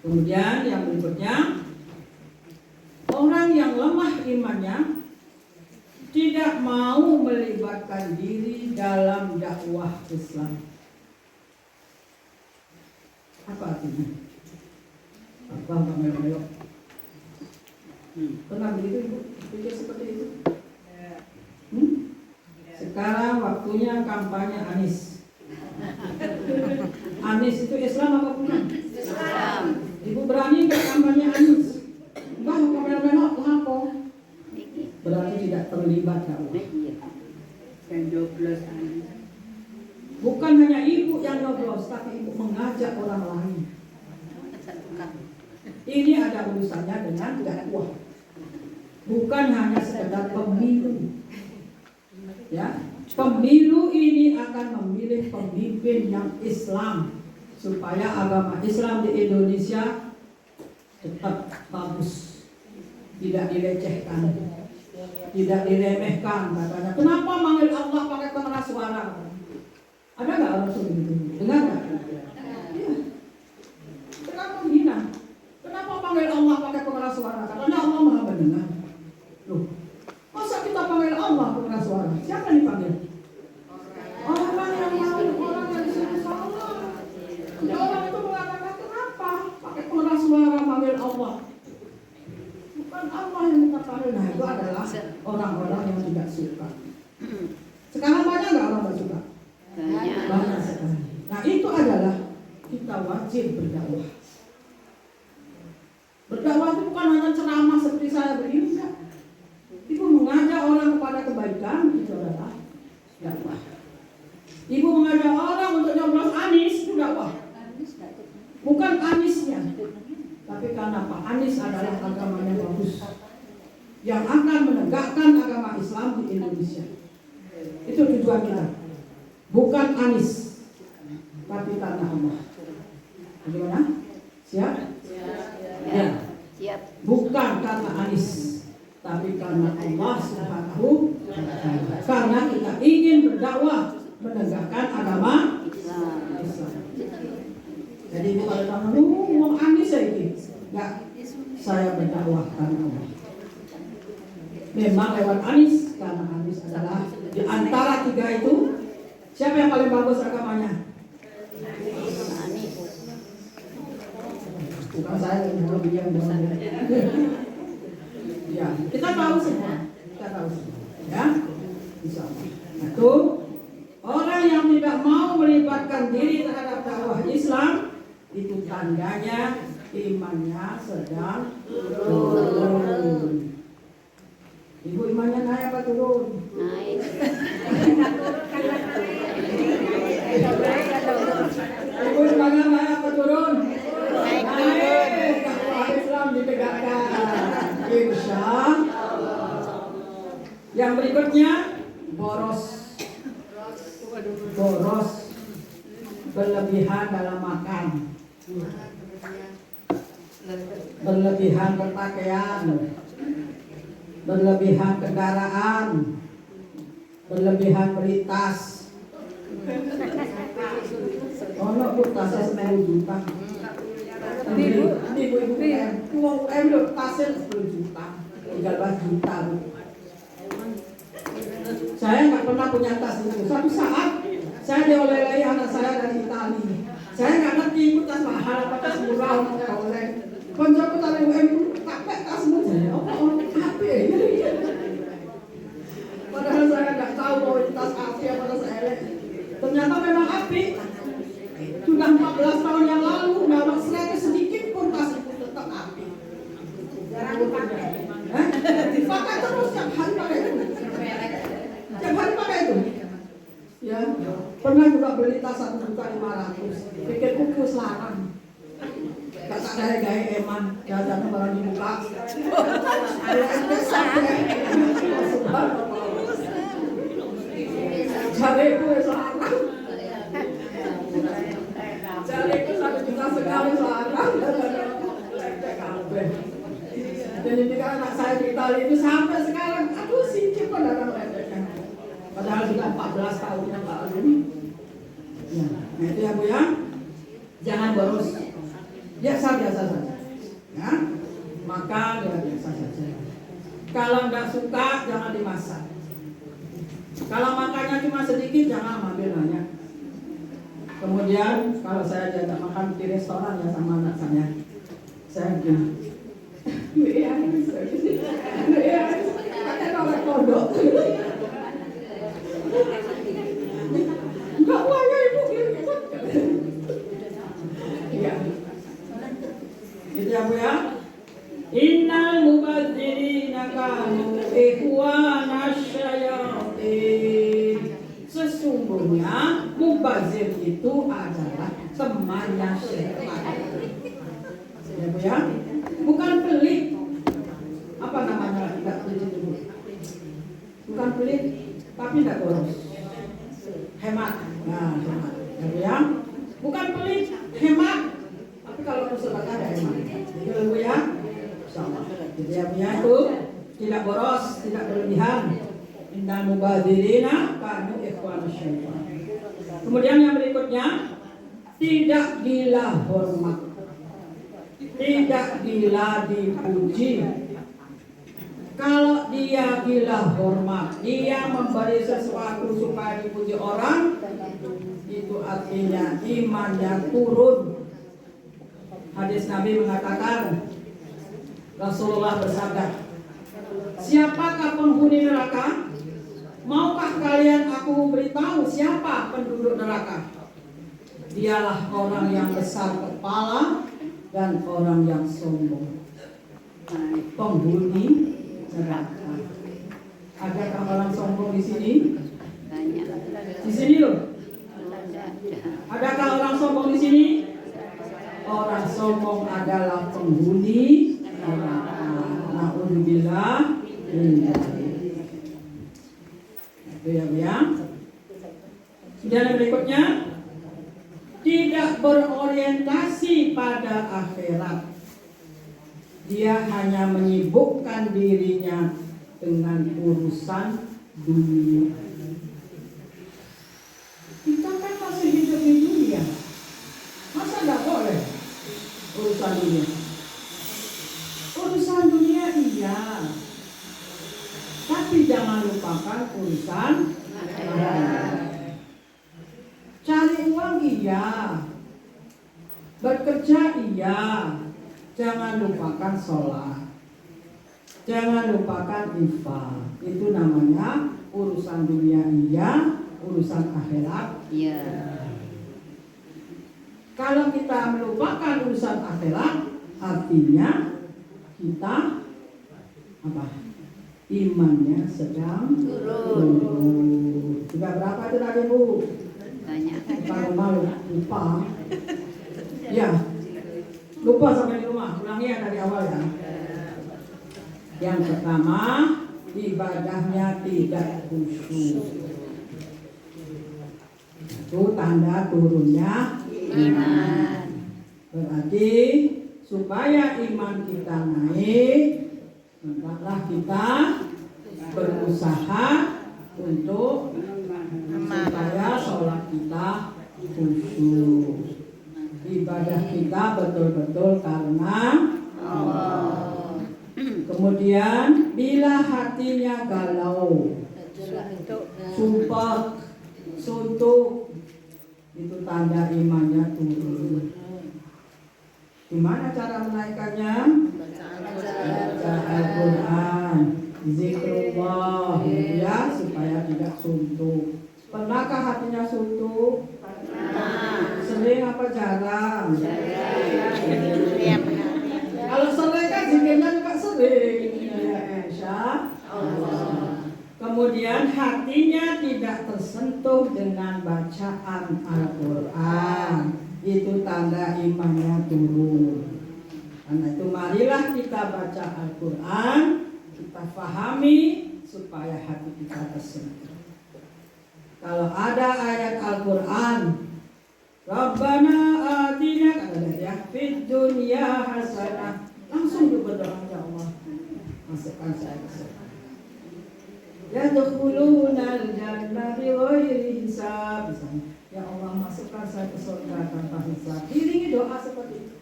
A: Kemudian yang berikutnya, orang yang lemah imannya tidak mau melibatkan diri dalam dakwah Islam. Apa artinya? Apa melelok? Pernah begitu Ibu? Pikir seperti itu? Sekarang waktunya kampanye Anies. Anies itu Islam apa bukan?
C: Islam.
A: Ibu berani nggak kampanye Anies? Enggak, melelok kenapa? Berarti tidak terlibat dakwah.
C: Dan 12 Anies.
A: Bukan hanya ibu yang nyoblos, tapi ibu mengajak orang lain. Ini ada urusannya dengan dakwah. Bukan hanya sekedar pemilu. Ya, pemilu ini akan memilih pemimpin yang Islam supaya agama Islam di Indonesia tetap bagus, tidak dilecehkan, tidak diremehkan. Katanya, kenapa manggil Allah pakai pengeras suara? Ada nggak orang seperti itu? Dengar nggak? Ya. Kenapa menghina? Kenapa panggil Allah pakai pengeras suara? Karena Allah maha mendengar. Loh, masa kita panggil Allah pengeras suara? Siapa yang dipanggil? Orang yang malu, orang yang disuruh salah. Orang itu mengatakan kenapa pakai pengeras suara? kita wajib berdakwah. Berdakwah itu bukan hanya ceramah seperti saya begini, enggak. Ibu mengajak orang kepada kebaikan, itu adalah dakwah. Ibu mengajak orang untuk nyoblos Anies, itu dakwah. Bukan Aniesnya, tapi karena Pak Anies adalah agamanya bagus, yang akan menegakkan agama Islam di Indonesia. Itu tujuan kita. Bukan Anies, tapi karena Allah. Bagaimana? Siap? Ya.
C: Siap.
A: Bukan karena Anies, tapi karena Allah Subhanahu wa Ta'ala. Karena kita ingin berdakwah menegakkan agama Islam. Jadi kalau kamu mau Anies lagi, enggak. Saya berdakwah karena Allah. Memang lewat Anies, karena Anies adalah di antara tiga itu, siapa yang paling bagus agamanya? Bukan saya yang mau dia ya, kita tahu semua. Ya, bisa. Nah, itu orang yang tidak mau melibatkan diri terhadap dakwah Islam, itu tandanya imannya sedang turun. Ibu imannya naik apa turun?
C: Naik.
A: Ibu imannya naik apa turun?
C: Naik.
A: Dakwah Islam ditegakkan. Insya Allah. Yang berikutnya boros. Berlebihan dalam makan, berlebihan berpakaian, berlebihan kendaraan, berlebihan beli tas. Ono bu tasnya 10 juta. Ibu uang tasnya 10 juta, 13 juta. Saya nggak pernah punya tas itu. Suatu saat saya dioleh-oleh anak saya dari Italia. Saya nggak ngerti itu tas mahal apa tas murah nggak oleh. Koncoku tadi pakai tasmu. Apa? Padahal saya nggak tahu bahwa itu tas api apa tas elek. Ternyata memang api. Sudah 14 tahun yang lalu, nggak serata sedikit pun tas itu tetap api. Jarang dipakai. Dipakai terus tiap hari pakai itu. Tiap hari pakai itu. Ya, pernah juga beli tas 1.500.000. Pikir kukus larang. Kata gaya eman, jajan barang dibuka. Jariku larang. Jariku 1 juta sekali larang. Jadi jika anak saya di Italia itu sampai sekarang, aduh sih kok datang ledeknya. Padahal sudah 14 tahun yang lalu. Ya, nah itu ya Bu ya. Jangan boros. Biasa saja. Ya. Maka biasa saja. Kalau nggak suka jangan dimasak. Kalau makannya cuma sedikit jangan ambil banyak. Kemudian kalau saya diajak makan di restoran ya sama anak saya bilang, pakai oleh kodok. Enggak uangnya ibu ikut. Iya. Gitu ya Bu ya. Innal mubadzirina kanu ikhwana syayatin. Sesungguhnya mubazir itu adalah temannya setan. Ya Bu ya. Bukan pelit. Apa namanya? Tidak pelit itu. Bukan pelit, tapi tidak boros. Hemat. Nah, hemat. Ya. Bukan pelit, hemat. Tapi kalau bersedekah ada hemat. Jadi ya, sama. Jadi ya itu tidak boros, tidak berlebihan. Innal mubadzirina kanu ikhwana syaitan. Kemudian yang berikutnya, tidak gila hormat. Tidak gila dipuji. Kalau dia gila hormat, dia memberi sesuatu supaya dipuji orang, itu artinya imannya turun. Hadis Nabi mengatakan, Rasulullah bersabda, siapakah penghuni neraka? Maukah kalian aku beritahu siapa penduduk neraka? Dialah orang yang besar kepala dan orang yang sombong, penghuni neraka. Adakah orang sombong di sini?
C: Banyak.
A: Di sini loh. Adakah orang sombong di sini? Orang sombong adalah penghuni neraka. Na'udzubillah. Itu ya. Sudah yang berikutnya, tidak berorientasi pada akhirat. Dia hanya menyibukkan dirinya dengan urusan dunia. Kita kan masih hidup di dunia, masa nggak boleh urusan dunia? Urusan dunia iya, tapi jangan lupakan urusan akhirat. Cari uang iya, bekerja iya, jangan lupakan sholat, jangan lupakan infak. Itu namanya urusan dunia iya, urusan akhirat
C: Iya.
A: Kalau kita melupakan urusan akhirat, artinya kita apa? Imannya sedang turun. Sudah berapa itu tadi Bu?
C: Banyak.
A: Kalau malu lupa. Ya, lupa sampai di rumah. Ulangi ya dari awal ya. Yang pertama, ibadahnya tidak khusyuk. Itu tanda turunnya
C: Iman.
A: Berarti supaya iman kita naik, hendaklah kita berusaha untuk supaya sholat kita khusyuk, ibadah kita betul-betul karena Allah. Kemudian bila hatinya galau, sumpah, suntuk, itu tanda imannya turun. Gimana cara menaikkannya? Baca Al-Quran, zikrullah, ya, supaya tidak suntuk. Pernahkah hatinya suntuk? Sering apa jarang? Kalau sering kan zikirnya juga sering. Ya, insya Allah. Kemudian hatinya tidak tersentuh dengan bacaan Al-Quran. Itu tanda imannya turun. Karena itu marilah kita baca Al-Quran, kita pahami supaya hati kita tersentuh. Kalau ada ayat Al-Quran, Rabbana atina, kata ya, fid dunya hasanah, langsung berdoa, ya Allah, masukkan saya ke surga. Yadkhuluna al-jannah bighairi hisab. Ya Allah, masukkan saya ke surga tanpa hisab. Iringi doa seperti itu.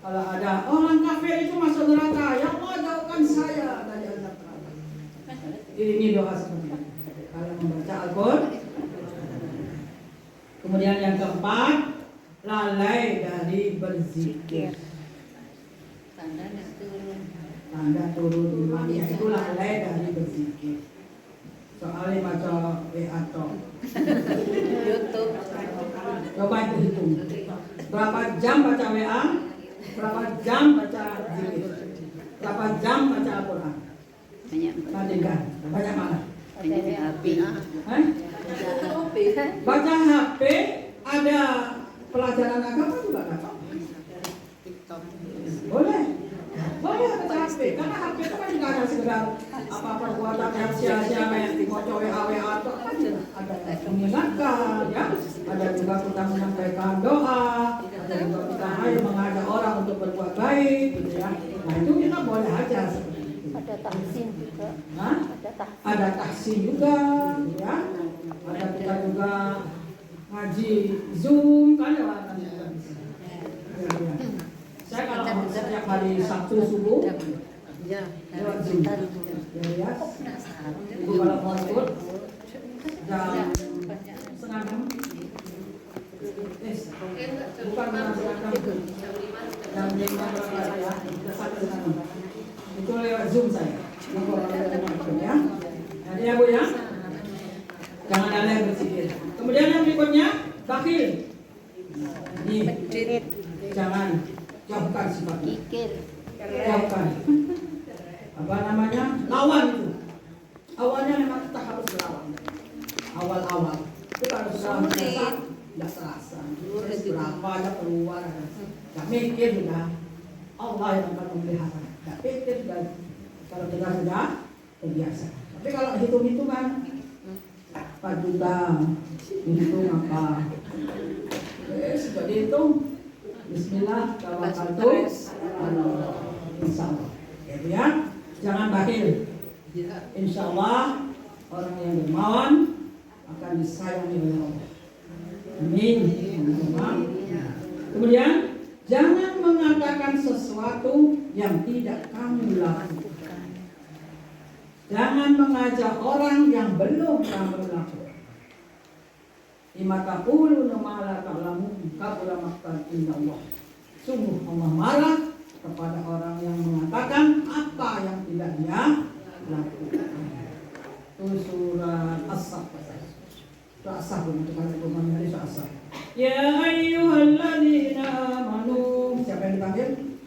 A: Kalau ada orang kafir itu masuk neraka, ya Allah jauhkan saya dari azab neraka. Iringi doa seperti itu. Kalau membaca Al-Quran. Kemudian yang keempat, lalai dari berzikir. Tanda turun imannya itu lalai dari berzikir. Soalnya baca WA tok.
C: YouTube.
A: Coba itu hitung. Berapa jam baca WA? Berapa jam baca zikir? Berapa jam baca Al-Quran?
C: Banyak.
A: Bandingkan. Banyak mana?
C: Banyak HP.
A: Baca HP, ada pelajaran agama juga nggak apa-apa. Boleh. Boleh baca HP, karena HP itu kan nggak ada sekedar apa perbuatan yang sia-sia kayak kocok WA atau apa juga. Ada mengingatkan, ya. Ada juga kita menyampaikan doa, ada juga kita mengajak orang untuk berbuat baik, gitu ya. Nah itu kita boleh aja seperti itu.
D: Ada tahsin juga.
A: Hah? Ada tahsin juga, ya. Ada kita juga ngaji Zoom kan lewat juga bisa. Ya. Saya kalau setiap hari Sabtu subuh lewat Zoom. Ya. Ibu kalau mau ikut jam 5:30. Bukan jam 5:30. Jam 5 ya. Itu lewat Zoom saya. Ya. Nanti ya Bu ya. Jangan ada yang berzikir. Kemudian yang berikutnya, bakhil. Nih,
C: Pelit.
A: jangan jauhkan sifatnya.
C: Kikir.
A: Jauhkan. Apa namanya? Lawan itu. Awalnya memang kita harus melawan. Awal-awal. Itu kalau sudah biasa, tidak terasa. Terus berapa ada keluar, tidak mikir sudah. Allah yang akan memelihara. Tidak pikir sudah. Kalau kita sudah terbiasa. Tapi kalau hitung-hitungan, 4 juta, hitung apa? Sudah dihitung. Bismillah, tawakkaltu Allah. Insya Allah. Gitu ya. Jangan bakhil. Insya Allah orang yang dermawan akan disayangi oleh Allah. Amin. Kemudian jangan mengatakan sesuatu yang tidak kamu lakukan. Jangan mengajak orang yang belum kamu lakukan. Lima taquluna ma la ta'lamun kabura maqtan indallah. Sungguh Allah marah kepada orang yang mengatakan apa yang tidak dia lakukan. Itu surat As-Saf. As-Saf itu kan bukan dari As-Saf. Ya ayyuhalladzina amanu. Siapa yang dipanggil?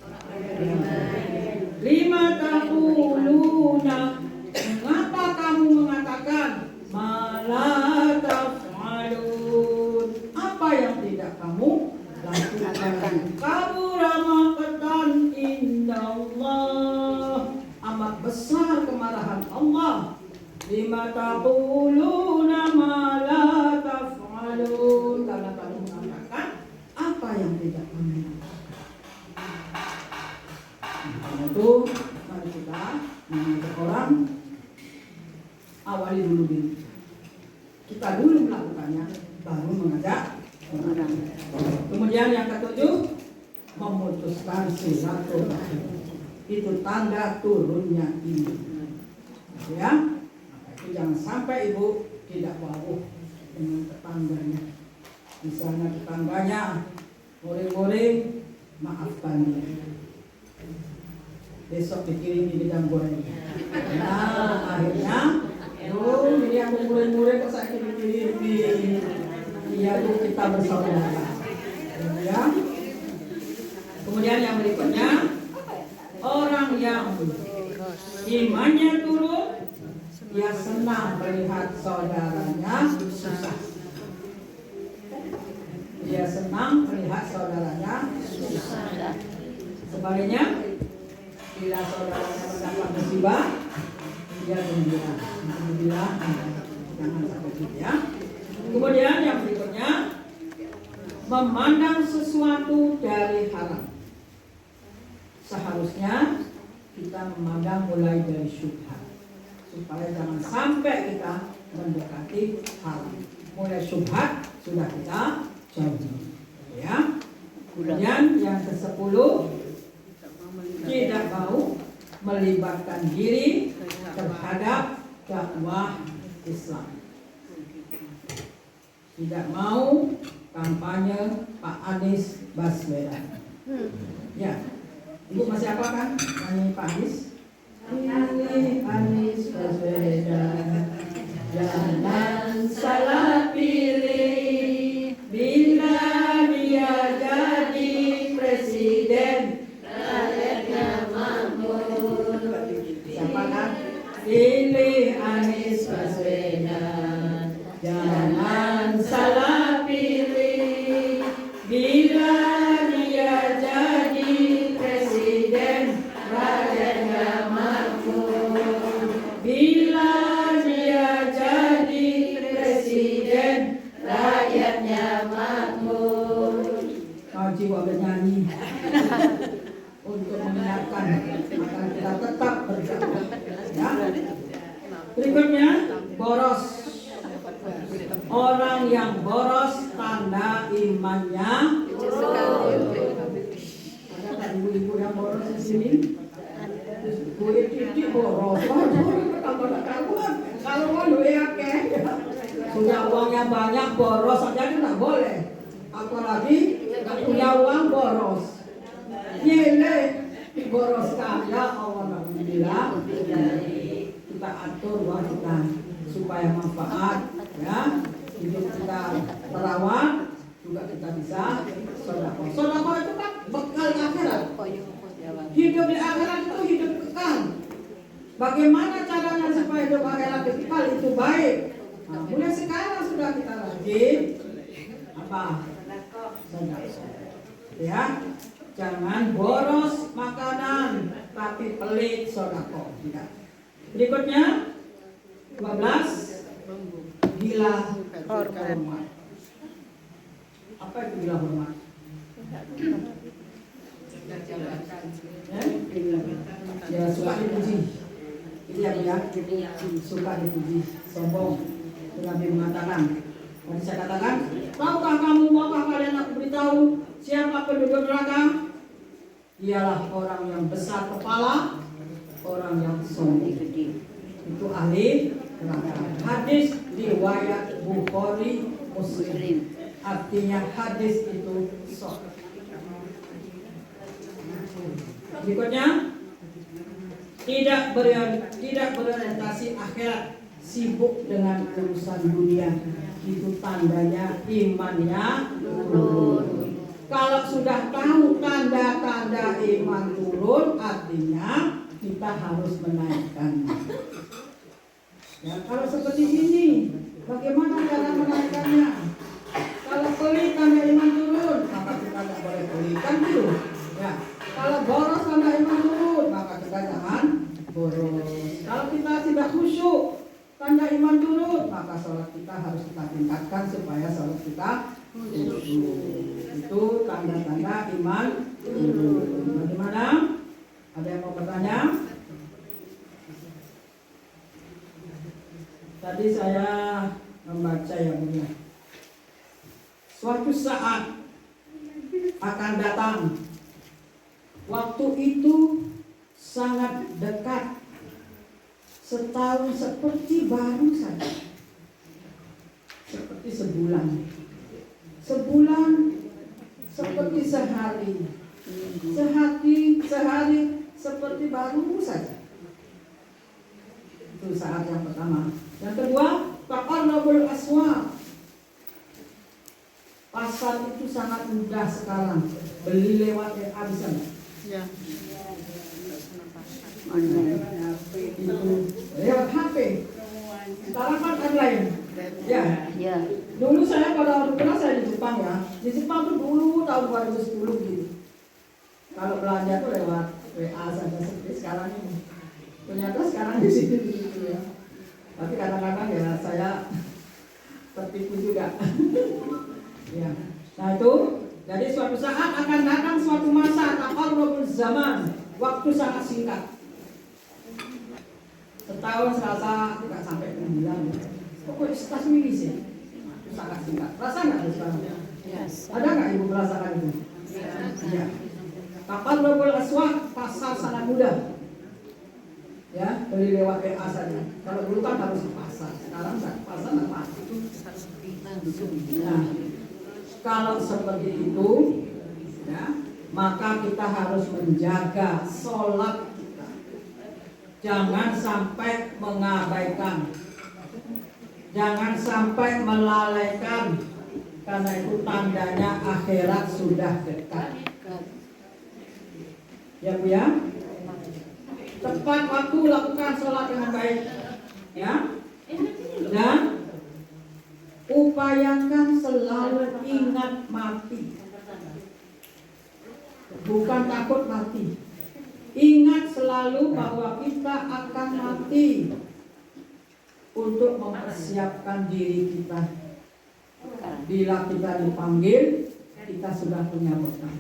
A: Lima taquluna. Mengapa kamu mengatakan ma la taf'alun? Apa yang tidak kamu lakukan? Kabura maqtan indallah. Amat besar kemarahan Allah. Lima taquluna ma la taf'alun. Karena kamu mengatakan apa yang tidak kamu lakukan. Itu mari kita mengajak orang, awali dulu diri. Kita dulu melakukannya, baru mengajak orang. Kemudian yang ketujuh, memutuskan silaturahmi. Itu tanda turunnya iman. Ya, itu jangan sampai ibu tidak mau dengan tetangganya. Di sana tetangganya goreng-goreng, maafkan dia. Besok dikirim di bidang goreng. Nah, akhirnya, ini aku goreng-goreng kok saya kirim-kirim. Iya, itu kita bersaudara. Ya. Kemudian yang berikutnya, orang yang imannya turun, dia senang melihat saudaranya susah. Dia senang melihat saudaranya susah. Sebaliknya, bila saudaranya mendapat musibah, dia gembira. Alhamdulillah, jangan sakit ya. Kemudian yang berikutnya, memandang sesuatu dari haram. Seharusnya kita memandang mulai dari syubhat, supaya jangan sampai kita mendekati haram. Mulai syubhat sudah kita jauhi, ya. Kemudian yang ke-10, tidak mau melibatkan diri terhadap dakwah Islam. Tidak mau kampanye Pak Anies Baswedan. Ya, Ibu masih apa kan? Nyanyi Pak Anies. Pilih Anies Baswedan, jangan salah pilih. Bila dia jadi presiden, rakyatnya makmur. Siapa kan? Pilih Anies Baswedan, jangan salah pilih. Bila dia jadi presiden, rakyatnya makmur. Bila dia jadi presiden, rakyatnya makmur. Kau jiwa bernyanyi untuk mengingatkan akan kita tetap berdakwah. Ya. Berikutnya, boros. Orang yang boros tanda imannya. Ada tak ibu-ibu yang boros di sini? Kulit titik boros. Kalau mau duit akeh, punya uangnya banyak boros saja tidak boleh. Apalagi tak punya uang boros. Nyele boros kaya Allah Alhamdulillah. Kita atur uang kita supaya manfaat, ya. Hidup kita terawat juga kita bisa sedekah. Sedekah itu kan bekal akhirat. Hidup di akhirat itu hidup kekal. Bagaimana caranya supaya hidup akhirat kekal itu baik? Nah, mulai sekarang sudah kita rajin apa? Sedekah. Ya, jangan boros makanan, tapi pelit sedekah. Tidak. Berikutnya 12 gila hormat. Apa itu gila hormat? Ya suka dipuji. Itu ya, suka dipuji, sombong. Nabi mengatakan, tadi saya katakan, tahukah kamu, maukah kalian aku beritahu siapa penduduk neraka? Ialah orang yang besar kepala, orang yang sombong. Itu ahli neraka. Hadis riwayat Bukhari Muslim. Artinya hadis itu sahih. Berikutnya, tidak berorientasi akhirat, sibuk dengan urusan dunia. Itu tandanya imannya turun. Kalau sudah tahu tanda-tanda iman turun, artinya kita harus menaikkan. Ya, kalau seperti ini, bagaimana cara menaikkannya? Kalau pelit tanda iman turun, maka kita tidak boleh pelit, kan gitu. Ya, kalau boros tanda iman turun, maka kita jangan boros. Kalau kita tidak khusyuk, tanda iman turun, maka sholat kita harus kita tingkatkan supaya sholat kita khusyuk. Itu tanda-tanda iman turun. Bagaimana? Ada yang mau bertanya? Tadi saya membaca yang mulia. Suatu saat akan datang, waktu itu sangat dekat, setahun seperti baru saja, seperti sebulan, sebulan seperti sehari, sehari seperti baru saja. Itu saat yang pertama. Yang kedua, taqarrabul aswaq. Pasar itu sangat mudah sekarang, beli lewat WA bisa nggak?
C: Ya.
A: Itu lewat HP. Sekarang kan online. Ya.
C: Ya.
A: Dulu saya pada pernah saya di Jepang ya. Di Jepang tuh dulu tahun 2010 gitu. Kalau belanja tuh lewat WA saja seperti sekarang ini. Ternyata sekarang di sini gitu ya. Tapi kadang-kadang ya saya tertipu juga. Ya. Nah itu, jadi suatu saat akan datang suatu masa taqarrabul zaman, waktu sangat singkat. Setahun serasa tidak sampai 6 bulan. Pokoknya setas milis ya. Sangat singkat. Rasa nggak sekarang?
C: Yes.
A: Ada nggak ibu merasakan itu? Ya. Taqarrabul aswaq, pasar sangat mudah. Ya, beli lewat WA saja. Kalau dulu kan harus ke pasar, sekarang nggak pasar nggak pasar. Nah, kalau seperti itu, ya, maka kita harus menjaga sholat kita. Jangan sampai mengabaikan, jangan sampai melalaikan, karena itu tandanya akhirat sudah dekat. Ya Bu ya. Tepat waktu lakukan sholat dengan baik, ya, dan upayakan selalu ingat mati, bukan takut mati. Ingat selalu bahwa kita akan mati untuk mempersiapkan diri kita. Bila kita dipanggil, kita sudah punya bekal.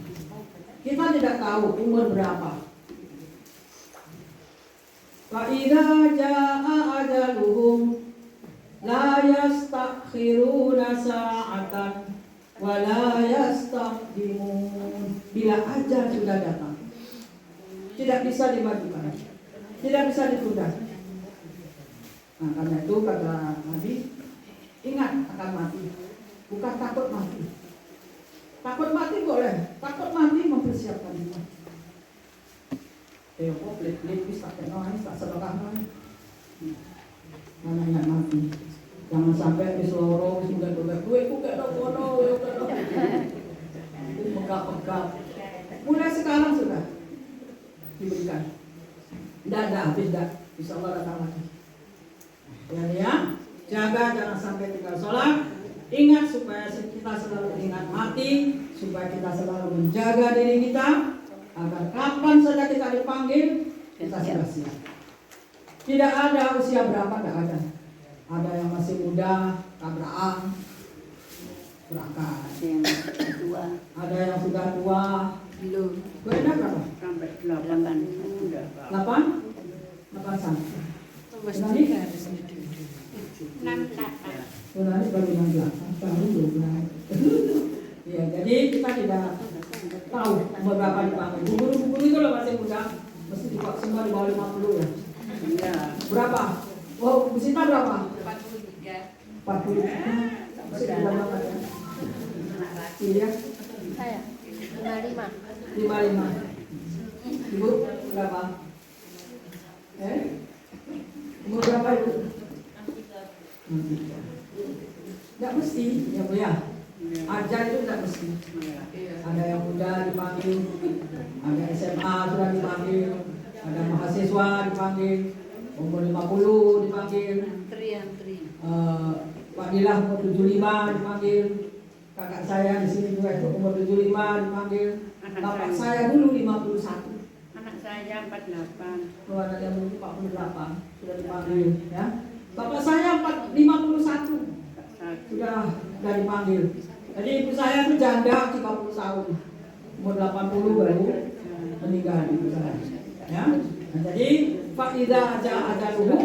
A: Kita tidak tahu umur berapa. Fa'idha ja'a ajaluhum la yastakhiruna sa'atan wa la yastaqdimun. Bila ajal sudah datang, tidak bisa dimajukan, tidak bisa ditunda. Nah, karena itu kata Nabi, ingat akan mati, bukan takut mati. Takut mati boleh, takut mati mempersiapkan diri. Kok pelit-pelit bisa kenal, tak sedekah nang. Mana ingat mati. Jangan sampai di seluruh sudah duit gak ada kono, bekal. Mulai sekarang sudah diberikan. Tidak ada habis, tidak. Insya Allah datang lagi. Ya, jaga jangan sampai tinggal sholat. Ingat supaya kita selalu ingat mati, supaya kita selalu menjaga diri kita, agar kapan saja kita dipanggil, kita sudah siap. Tidak ada usia berapa, tidak ada. Ada yang masih muda, tabrakan, berangkat.
C: Ada yang tua.
A: Ada yang sudah tua.
C: Belum.
A: Berapa berapa?
B: Sampai
C: 8.
A: 8? 8 sampai. Nani?
B: 68.
A: Nani baru 68, baru 12. Ya, jadi kita tidak tahu umur berapa dipanggil. Guru-guru itu loh masih muda, mesti semua di bawah 50 ya.
B: Iya.
A: Berapa? Wow, Bu Sinta berapa?
B: 43.
A: 40. Masih muda banget ya. Iya.
C: Saya 55.
A: 55. Ibu berapa? Umur berapa Ibu? 63. Tidak mesti, ya Bu ya. Ajar itu tidak mesti. Ada yang muda dipanggil, ada SMA sudah dipanggil, ada mahasiswa dipanggil, umur 50 dipanggil,
C: Antri.
A: Pak Dilah umur 75 dipanggil, kakak saya di sini juga itu umur 75 dipanggil, bapak saya dulu 51.
B: Anak saya 48.
A: Keluarga yang dulu 48 sudah dipanggil, ya. Bapak saya 51 sudah dipanggil. Jadi ibu saya itu janda 30 tahun, umur 80 baru meninggal ibu saya. Ya. Nah, jadi fa idza jaa ajaluhu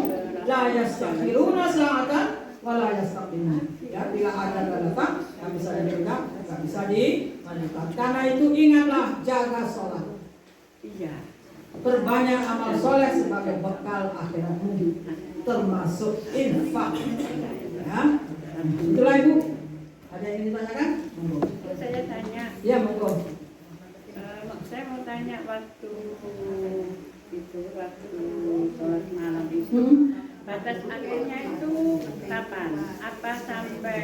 A: la yastakhiruna sa'atan wa la yastaqdimun. Ya, bila ajal datang yang bisa ditinggal, enggak bisa dilanjutkan. Karena itu ingatlah jaga sholat.
B: Iya.
A: Perbanyak amal soleh sebagai bekal akhiratmu, termasuk infak. Ya. Itulah Ibu. Ada yang ditanyakan? Monggo.
B: Saya tanya.
A: Ya, monggo.
B: Saya mau tanya waktu sholat malam itu batas akhirnya itu kapan? Apa sampai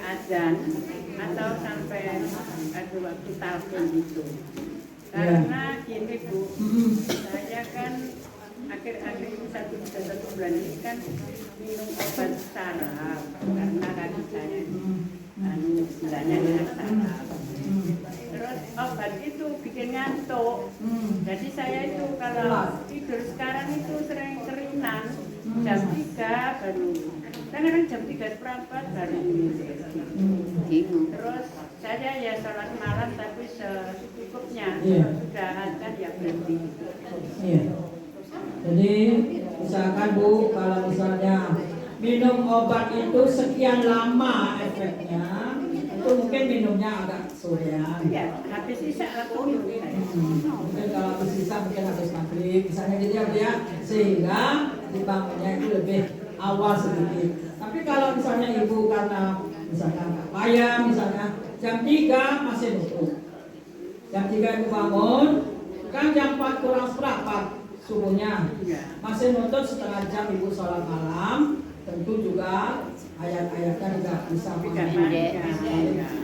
B: azan atau sampai ada waktu talqin itu? Karena gini Bu, saya kan akhir-akhir ini satu bulan ini kan minum obat saraf karena kaki saya istilahnya dengan saraf. Terus obat itu bikin ngantuk. Jadi saya itu kalau tidur sekarang itu sering keringan. Jam 3 baru. Kadang jam 3:15 baru
C: Bingung.
B: Terus saya ya sholat malam tapi secukupnya.
A: Iya.
B: Sudah kan ya berhenti.
A: Iya. Jadi misalkan Bu, kalau misalnya minum obat itu sekian lama efeknya, itu mungkin minumnya agak sorean.
B: Ya, habis isya langsung minum.
A: Mungkin kalau habis isya mungkin habis maghrib, misalnya gitu ya Bu ya, sehingga dibangunnya itu lebih awal sedikit. Tapi kalau misalnya Ibu karena misalnya nggak payah, misalnya jam 3 masih nutup. Jam 3 Ibu bangun, kan jam 4 kurang seperempat subuhnya, masih nuntut setengah jam Ibu sholat malam. Tentu juga ayat-ayatnya juga bisa
C: Pendek.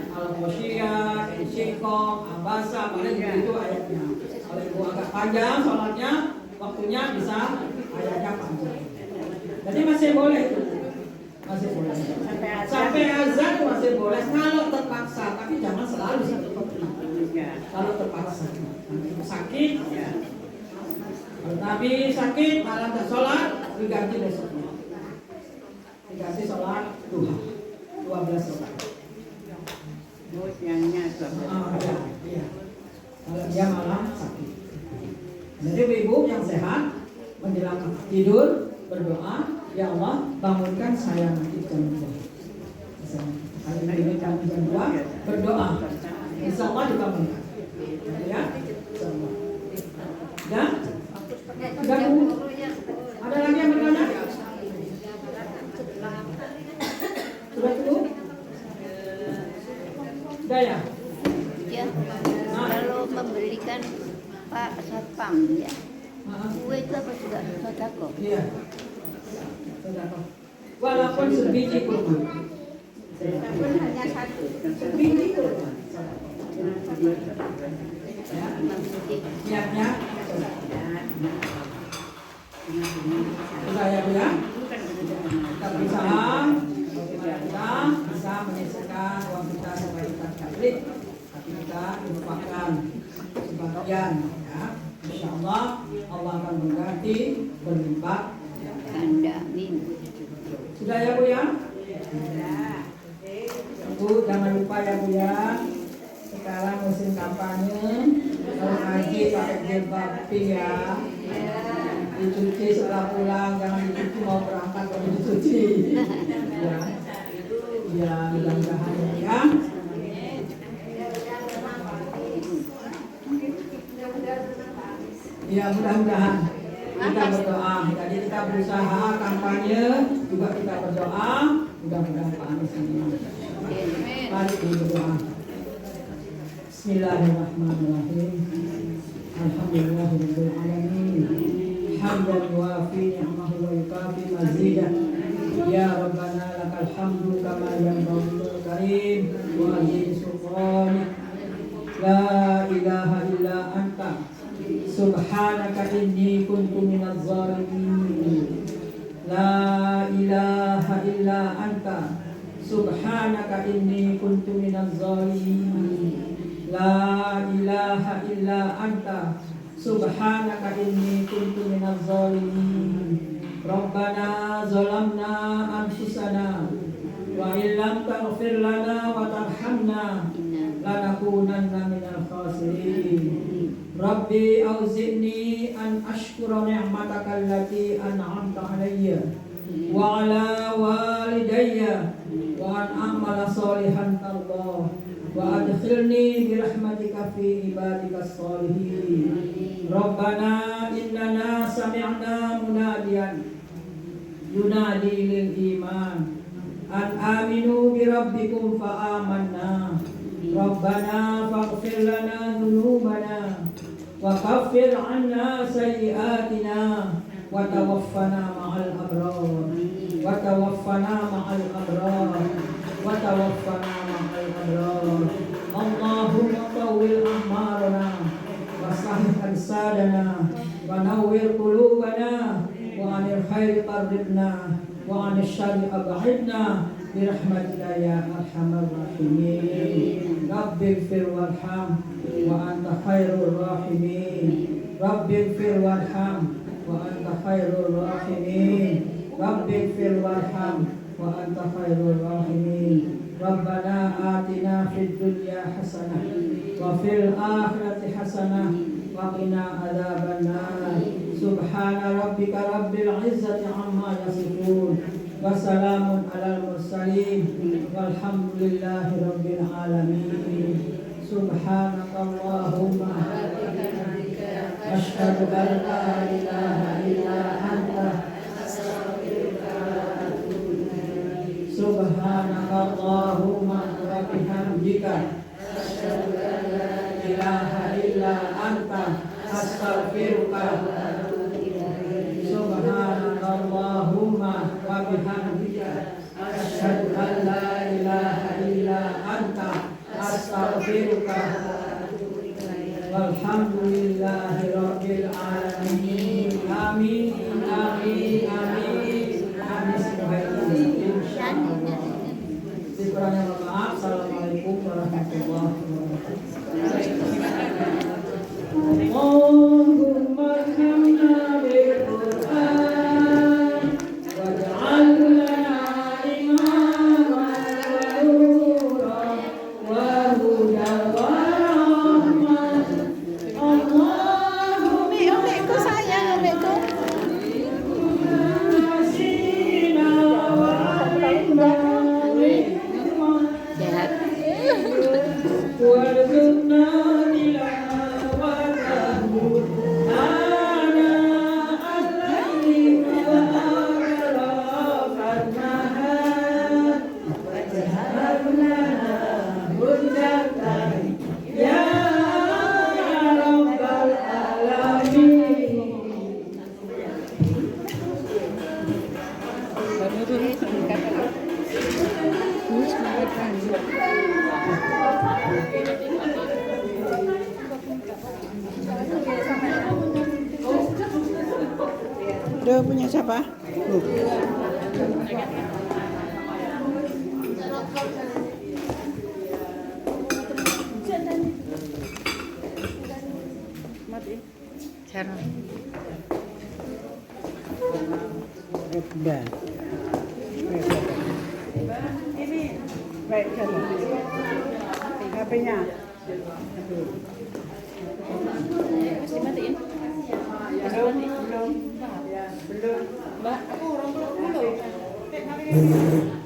A: Al-Qosyiyah, Al-Syiqaq, Abasa, paling itu ayatnya. Kalau Ibu agak panjang sholatnya, waktunya bisa ayatnya panjang. Jadi masih boleh itu, masih boleh. Sampai azan masih boleh kalau terpaksa, tapi jangan selalu seperti itu. Kalau terpaksa, sakit, kalau Nabi sakit malam tak sholat, diganti besoknya. Dikasih sholat duha 12 sholat.
B: Oh, siangnya 12.
A: Iya. Kalau dia malam sakit. Jadi ibu yang sehat menjelang tidur berdoa, ya Allah bangunkan saya nanti jam 2. Kalau ini jam 2 berdoa, insya Allah dibangunkan. Ya, insya Allah. Ya, ada lagi yang bertanya? Sudah cukup? Sudah ya?
C: Ya. Kalau memberikan Pak Satpam ya. Kue itu apa juga sodako?
A: Iya. Sodako. Walaupun sebiji kurma.
B: Walaupun hanya satu.
A: Sebiji kurma. Ya. Niatnya sudah ya Bu ya. Kita berusaha kita bisa menyisihkan uang kita supaya kita balik, tapi kita lupakan sebagian ya. Insya Allah Allah akan mengganti berlipat
C: Ganda, amin.
A: sudah ya Bu ya. Bu jangan lupa ya Bu ya. Sekarang musim kampanye, kalau ngaji pakai jilbab pink ya. Dicuci setelah pulang, jangan dicuci mau berangkat kalau dicuci. Ya, ya mudah-mudahan ya. Ya mudah-mudahan kita berdoa. Jadi kita berusaha kampanye, juga kita berdoa. Mudah-mudahan Pak Anies ini. Mari kita berdoa. Bismillahirrahmanirrahim. Alhamdulillahirabbil alamin. Hamdan yuafi ni'mahu wa yukafi mazidah. Ya Rabbana lakal hamdu kama yanbaghi lil karim wa azim sultanik. La ilaha illa anta subhanaka inni kuntu minaz zalimin. La ilaha illa anta subhanaka inni kuntu minaz zalimin. La ilaha illa anta subhanaka inni kuntu minaz zalimin. Rabbana zalamna anfusana wa illam taghfir lana wa tarhamna lanakunanna minal khasirin. Rabbi auzi'ni an ashkura ni'mataka allati an'amta alayya wa ala walidayya wa an a'mala salihan tardah wa adkhilni bi rahmatika fi ibadikas salihin. Rabbana innana sami'na munadiyan yunadi lil iman an aminu bi rabbikum fa amanna. Rabbana faghfir lana dhunubana wa kaffir 'anna sayyi'atina wa tawaffana ma'al abrar wa tawaffana ma'al abrar wa tawaffana ma'al abrar. Allahumma tawwil a'marana wa sahih ajsadana wa nawwir qulubana wa 'anil khairi qarribna wa 'anil syarri ab'idna bi rahmatika ya arhamar rahimin. Rabbighfir warham wa anta khairur rahimin. Rabbighfir warham wa anta khairur rahimin. Rabbighfir warham wa anta khairur rahimin. Rabbana atina fid dunya hasanah wa fil akhirati hasanah wa qina adzabannar. Subhana rabbika rabbil izzati amma yasifun wa salamun alal mursalin walhamdulillahi rabbil alamin. Subhanakallahumma asyhadu an la ilaha illa anta subhanakallahumma wa bihamdika asyhadu an la ilaha illa anta astaghfiruka wa atubu ilaik. Subhanakallahumma wa bihamdika asyhadu an la ilaha illa anta astaghfiruka wa atubu ilaik. Walhamdulillahi rabbil alamin. Amin amin amin. Amin insyaallah. Kurangnya mohon maaf. Assalamualaikum warahmatullahi wabarakatuh. Allahumma arhamna bil Qur'an waj'al lana imaman wa nuran wa hudan wa rahmah. Allahumma
C: Umikku sayang, umikku. Sehat.
A: warzuqna tilawatahu ana al-laili wa atrafan nahar waj'al lana hujjatan ya rabbal alamin.
C: Ini semangat kan.
D: punya siapa? Udah. Ini baik sana. HP-nya.
B: Dimatiin.
D: Belum.
B: Mbak, aku 20.